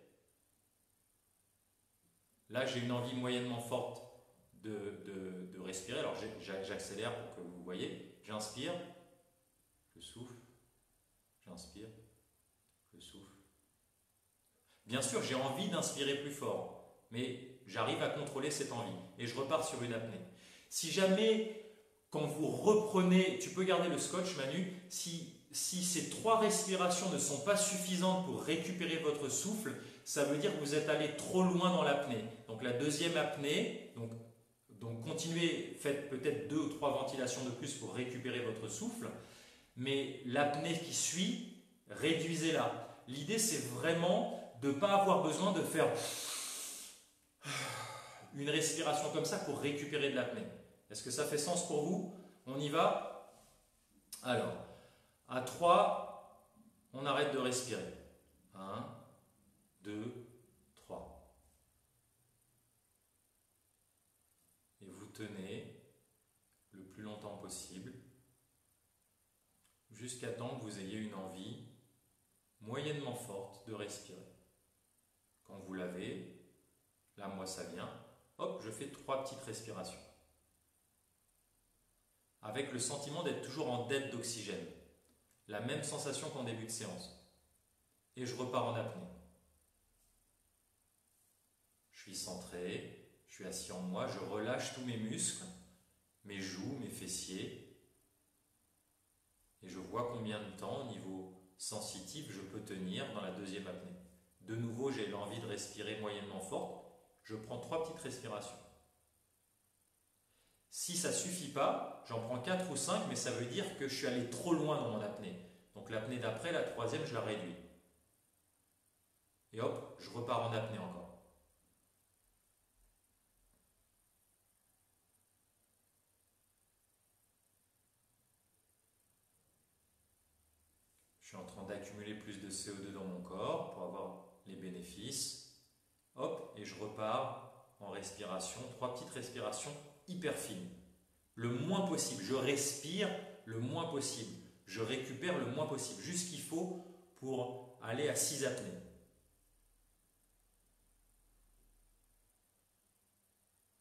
Speaker 1: Là, j'ai une envie moyennement forte de respirer. Alors j'accélère pour que vous voyez. J'inspire, je souffle, j'inspire, je souffle. Bien sûr, j'ai envie d'inspirer plus fort, mais j'arrive à contrôler cette envie et je repars sur une apnée. Si jamais, quand vous reprenez, tu peux garder le scotch, Manu, si ces 3 respirations ne sont pas suffisantes pour récupérer votre souffle, ça veut dire que vous êtes allé trop loin dans l'apnée. Donc la deuxième apnée, donc continuez, faites peut-être 2 ou 3 ventilations de plus pour récupérer votre souffle, mais l'apnée qui suit, réduisez-la. L'idée, c'est vraiment de ne pas avoir besoin de faire une respiration comme ça pour récupérer de l'apnée. Est-ce que ça fait sens pour vous? On y va? Alors, à 3, on arrête de respirer. 1, 2, 3. Et vous tenez le plus longtemps possible jusqu'à temps que vous ayez une envie moyennement forte de respirer. Quand vous l'avez, là moi ça vient, hop, je fais 3 petites respirations. Avec le sentiment d'être toujours en dette d'oxygène. La même sensation qu'en début de séance. Et je repars en apnée. Je suis centré, je suis assis en moi, je relâche tous mes muscles, mes joues, mes fessiers. Et je vois combien de temps, au niveau sensitif, je peux tenir dans la deuxième apnée. De nouveau, j'ai l'envie de respirer moyennement fort. Je prends 3 petites respirations. Si ça ne suffit pas, j'en prends 4 ou 5, mais ça veut dire que je suis allé trop loin dans mon apnée. Donc l'apnée d'après, la 3e, je la réduis. Et hop, je repars en apnée encore. Je suis en train d'accumuler plus de CO2 dans mon corps pour avoir les bénéfices. Hop, et je repars en respiration, 3 petites respirations hyper fines. Le moins possible, je respire le moins possible. Je récupère le moins possible, juste ce qu'il faut pour aller à 6 apnées.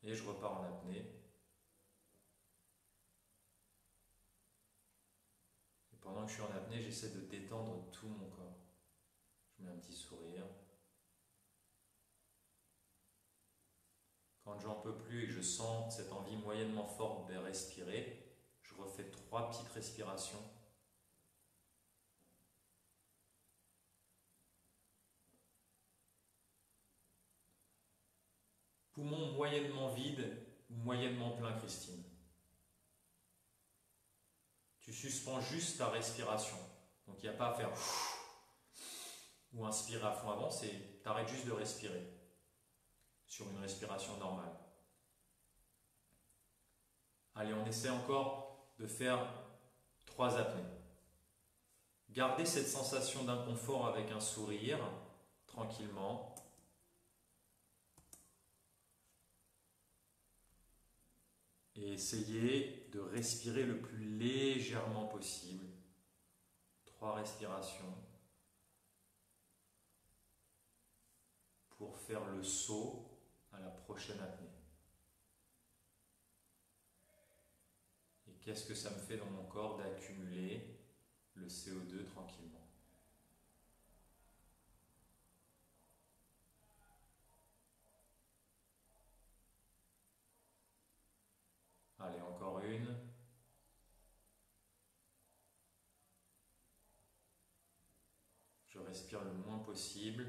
Speaker 1: Et je repars en apnée. Et pendant que je suis en apnée, j'essaie de détendre tout mon corps. Je mets un petit sourire. Quand j'en peux plus et que je sens cette envie moyennement forte de respirer, je refais 3 petites respirations. Poumon moyennement vide ou moyennement plein, Christine. Tu suspends juste ta respiration. Donc il n'y a pas à faire ou inspirer à fond avant, tu arrêtes juste de respirer sur une respiration normale. Allez, on essaie encore de faire 3 apnées. Gardez cette sensation d'inconfort avec un sourire, tranquillement. Et essayez de respirer le plus légèrement possible. 3 respirations pour faire le saut à la prochaine apnée. Et qu'est-ce que ça me fait dans mon corps d'accumuler le CO2 tranquillement. Allez, encore une. Je respire le moins possible.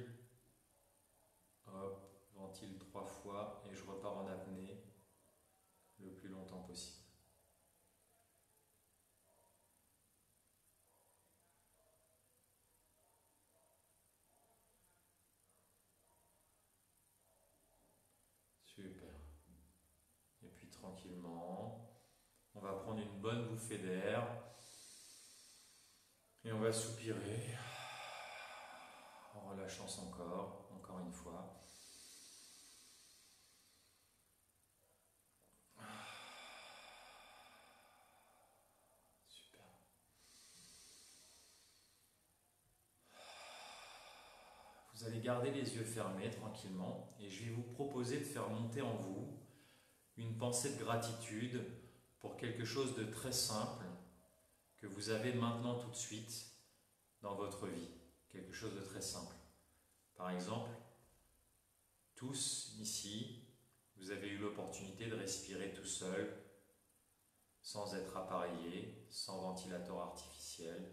Speaker 1: Hop, ventile 3 fois et je repars en apnée le plus longtemps possible. Super. Et puis tranquillement, on va prendre une bonne bouffée d'air. Et on va soupirer en relâchant son corps, encore une fois. Super. Vous allez garder les yeux fermés tranquillement et je vais vous proposer de faire monter en vous une pensée de gratitude pour quelque chose de très simple que vous avez maintenant tout de suite dans votre vie. Quelque chose de très simple. Par exemple, tous ici, vous avez eu l'opportunité de respirer tout seul, sans être appareillé, sans ventilateur artificiel.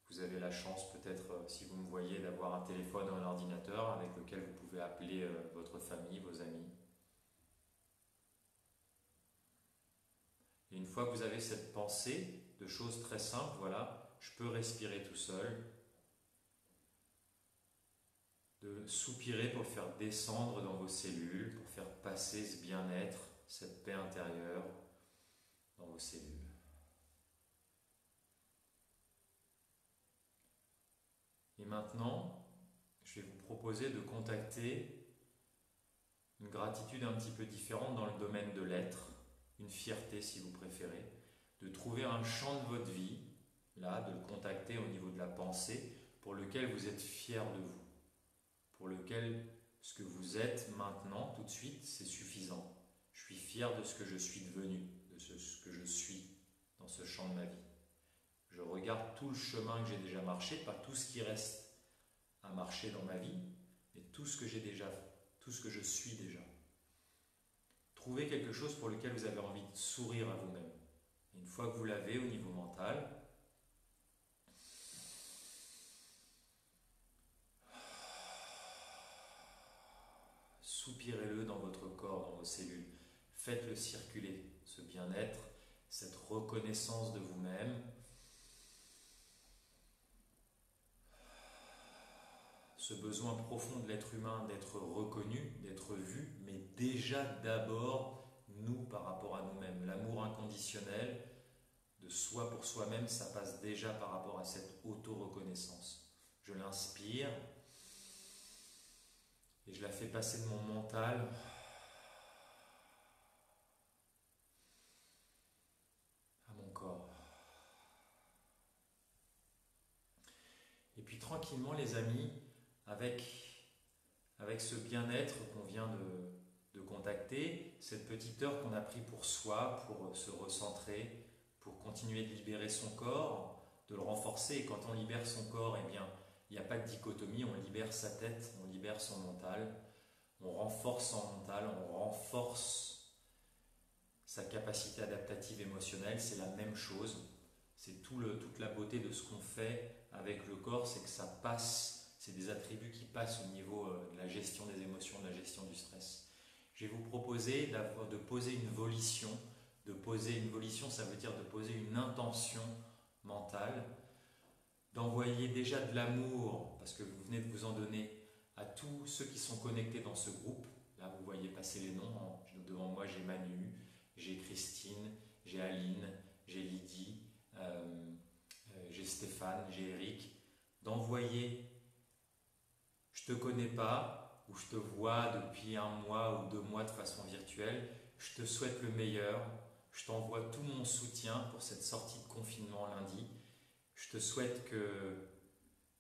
Speaker 1: Vous avez la chance peut-être, si vous me voyez, d'avoir un téléphone ou un ordinateur avec lequel vous pouvez appeler votre famille, vos amis. Et une fois que vous avez cette pensée de choses très simples, voilà, je peux respirer tout seul, de soupirer pour le faire descendre dans vos cellules, pour faire passer ce bien-être, cette paix intérieure dans vos cellules. Et maintenant, je vais vous proposer de contacter une gratitude un petit peu différente dans le domaine de l'être, une fierté si vous préférez, de trouver un champ de votre vie, là, de le contacter au niveau de la pensée, pour lequel vous êtes fier de vous, pour lequel ce que vous êtes maintenant, tout de suite, c'est suffisant. Je suis fier de ce que je suis devenu, de ce que je suis dans ce champ de ma vie. Je regarde tout le chemin que j'ai déjà marché, pas tout ce qui reste à marcher dans ma vie, mais tout ce que j'ai déjà fait, tout ce que je suis déjà. Trouvez quelque chose pour lequel vous avez envie de sourire à vous-même. Et une fois que vous l'avez au niveau mental, soupirez-le dans votre corps, dans vos cellules. Faites-le circuler, ce bien-être, cette reconnaissance de vous-même. Ce besoin profond de l'être humain d'être reconnu, d'être vu, mais déjà d'abord nous par rapport à nous-mêmes. L'amour inconditionnel de soi pour soi-même, ça passe déjà par rapport à cette auto-reconnaissance. Je l'inspire et je la fais passer de mon mental à mon corps. Et puis tranquillement les amis, avec ce bien-être qu'on vient de contacter, cette petite heure qu'on a pris pour soi, pour se recentrer, pour continuer de libérer son corps, de le renforcer. Et quand on libère son corps, eh bien, il n'y a pas de dichotomie, on libère sa tête, on libère son mental, on renforce son mental, on renforce sa capacité adaptative émotionnelle, c'est la même chose. C'est toute la beauté de ce qu'on fait avec le corps, c'est que ça passe, c'est des attributs qui passent au niveau de la gestion des émotions, de la gestion du stress. Je vais vous proposer de poser une volition. De poser une volition, ça veut dire de poser une intention mentale, d'envoyer déjà de l'amour, parce que vous venez de vous en donner, à tous ceux qui sont connectés dans ce groupe. Là, vous voyez passer les noms. Devant moi, j'ai Manu, j'ai Christine, j'ai Aline, j'ai Lydie, j'ai Stéphane, j'ai Eric. D'envoyer, je ne te connais pas, ou je te vois depuis 1 mois ou 2 mois de façon virtuelle, je te souhaite le meilleur, je t'envoie tout mon soutien pour cette sortie de confinement lundi. Je te souhaite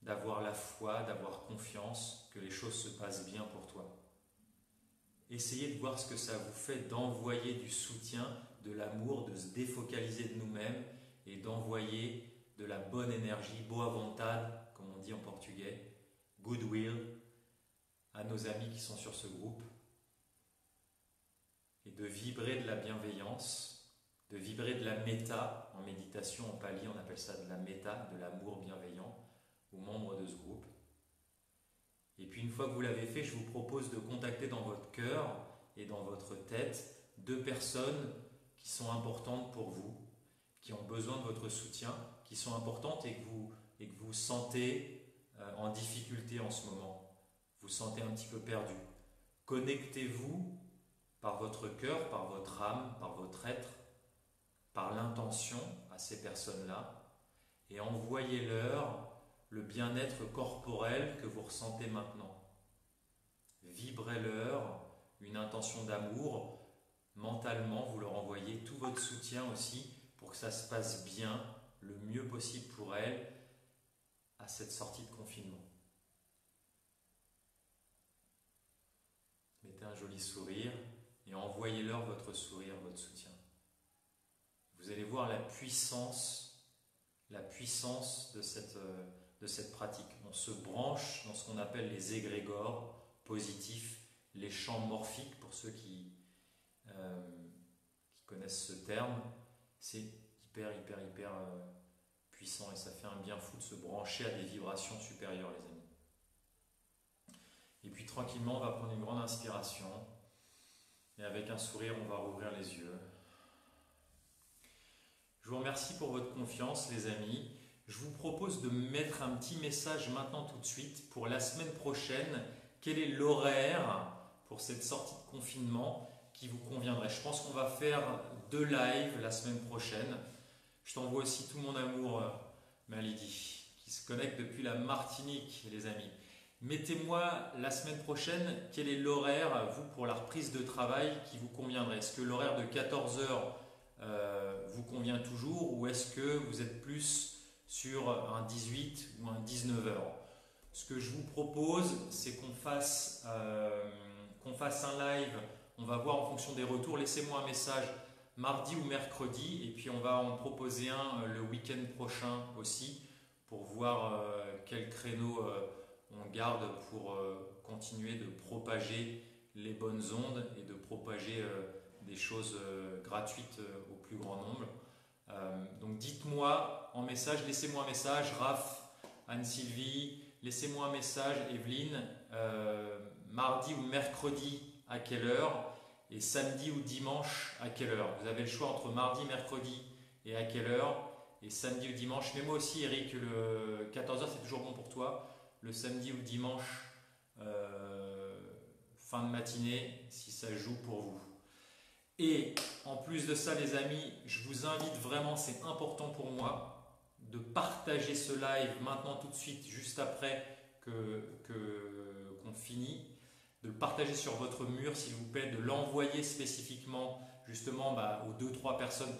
Speaker 1: d'avoir la foi, d'avoir confiance, que les choses se passent bien pour toi. Essayez de voir ce que ça vous fait d'envoyer du soutien, de l'amour, de se défocaliser de nous-mêmes et d'envoyer de la bonne énergie, boa vontade, comme on dit en portugais, goodwill, à nos amis qui sont sur ce groupe, et de vibrer de la bienveillance, de vibrer de la méta. En méditation, en pali, on appelle ça de la méta, de l'amour bienveillant aux membres de ce groupe. Et puis une fois que vous l'avez fait, je vous propose de contacter dans votre cœur et dans votre tête 2 personnes qui sont importantes pour vous, qui ont besoin de votre soutien, qui sont importantes et que vous sentez en difficulté en ce moment. Vous sentez un petit peu perdu. Connectez-vous par votre cœur, par votre âme, par votre être, par l'intention à ces personnes-là et envoyez-leur le bien-être corporel que vous ressentez maintenant. Vibrez-leur une intention d'amour. Mentalement, vous leur envoyez tout votre soutien aussi pour que ça se passe bien, le mieux possible pour elles à cette sortie de confinement. Mettez un joli sourire et envoyez-leur votre sourire, votre soutien. Vous allez voir la puissance de cette pratique. On se branche dans ce qu'on appelle les égrégores positifs, les champs morphiques pour ceux qui connaissent ce terme. C'est hyper puissant et ça fait un bien fou de se brancher à des vibrations supérieures, les amis. Et puis tranquillement, on va prendre une grande inspiration et avec un sourire, on va rouvrir les yeux. Je vous remercie pour votre confiance, les amis. Je vous propose de mettre un petit message maintenant tout de suite pour la semaine prochaine. Quel est l'horaire pour cette sortie de confinement qui vous conviendrait? Je pense qu'on va faire 2 lives la semaine prochaine. Je t'envoie aussi tout mon amour, ma Lydie, qui se connecte depuis la Martinique, les amis. Mettez-moi la semaine prochaine, quel est l'horaire, vous, pour la reprise de travail qui vous conviendrait? Est-ce que l'horaire de 14 h vous convient toujours ou est-ce que vous êtes plus sur un 18 ou un 19 h? Ce que je vous propose, c'est qu'on fasse un live. On va voir en fonction des retours. Laissez-moi un message mardi ou mercredi et puis on va en proposer un le week-end prochain aussi pour voir quel créneau on garde pour continuer de propager les bonnes ondes et de propager des choses gratuites au plus grand nombre. Donc dites-moi en message, laissez-moi un message, Raph, Anne-Sylvie, laissez-moi un message, Evelyne, mardi ou mercredi à quelle heure et samedi ou dimanche à quelle heure? Vous avez le choix entre mardi, mercredi et à quelle heure, et samedi ou dimanche. Mais moi aussi, Eric, le 14 h c'est toujours bon pour toi. Le samedi ou dimanche, fin de matinée, si ça joue pour vous. Et en plus de ça, les amis, je vous invite vraiment, c'est important pour moi, de partager ce live maintenant tout de suite, juste après qu'on finit, de le partager sur votre mur s'il vous plaît, de l'envoyer spécifiquement justement aux 2-3 personnes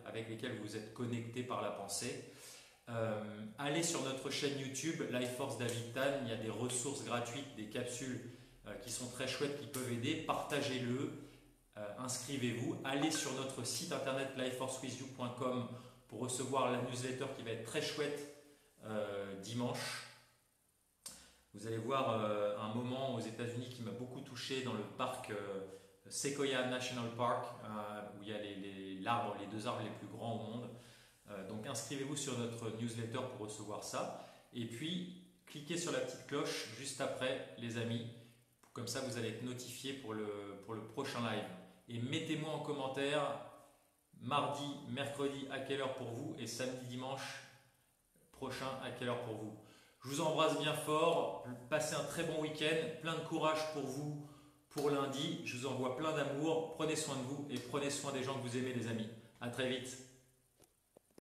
Speaker 1: avec lesquelles vous êtes connectés par la pensée. Allez sur notre chaîne YouTube Life Force David Tan, il y a des ressources gratuites, des capsules qui sont très chouettes, qui peuvent aider, partagez-le, inscrivez-vous, allez sur notre site internet lifeforcewithyou.com pour recevoir la newsletter qui va être très chouette dimanche. Vous allez voir un moment aux États-Unis qui m'a beaucoup touché dans le parc Sequoia National Park où il y a les 2 arbres les plus grands au monde. Donc inscrivez-vous sur notre newsletter pour recevoir ça et puis cliquez sur la petite cloche juste après, les amis, comme ça vous allez être notifié pour le prochain live et mettez-moi en commentaire mardi, mercredi à quelle heure pour vous et samedi, dimanche prochain à quelle heure pour vous. Je vous embrasse bien fort, passez un très bon week-end, plein de courage pour vous pour lundi, je vous envoie plein d'amour, prenez soin de vous et prenez soin des gens que vous aimez, les amis. À très vite.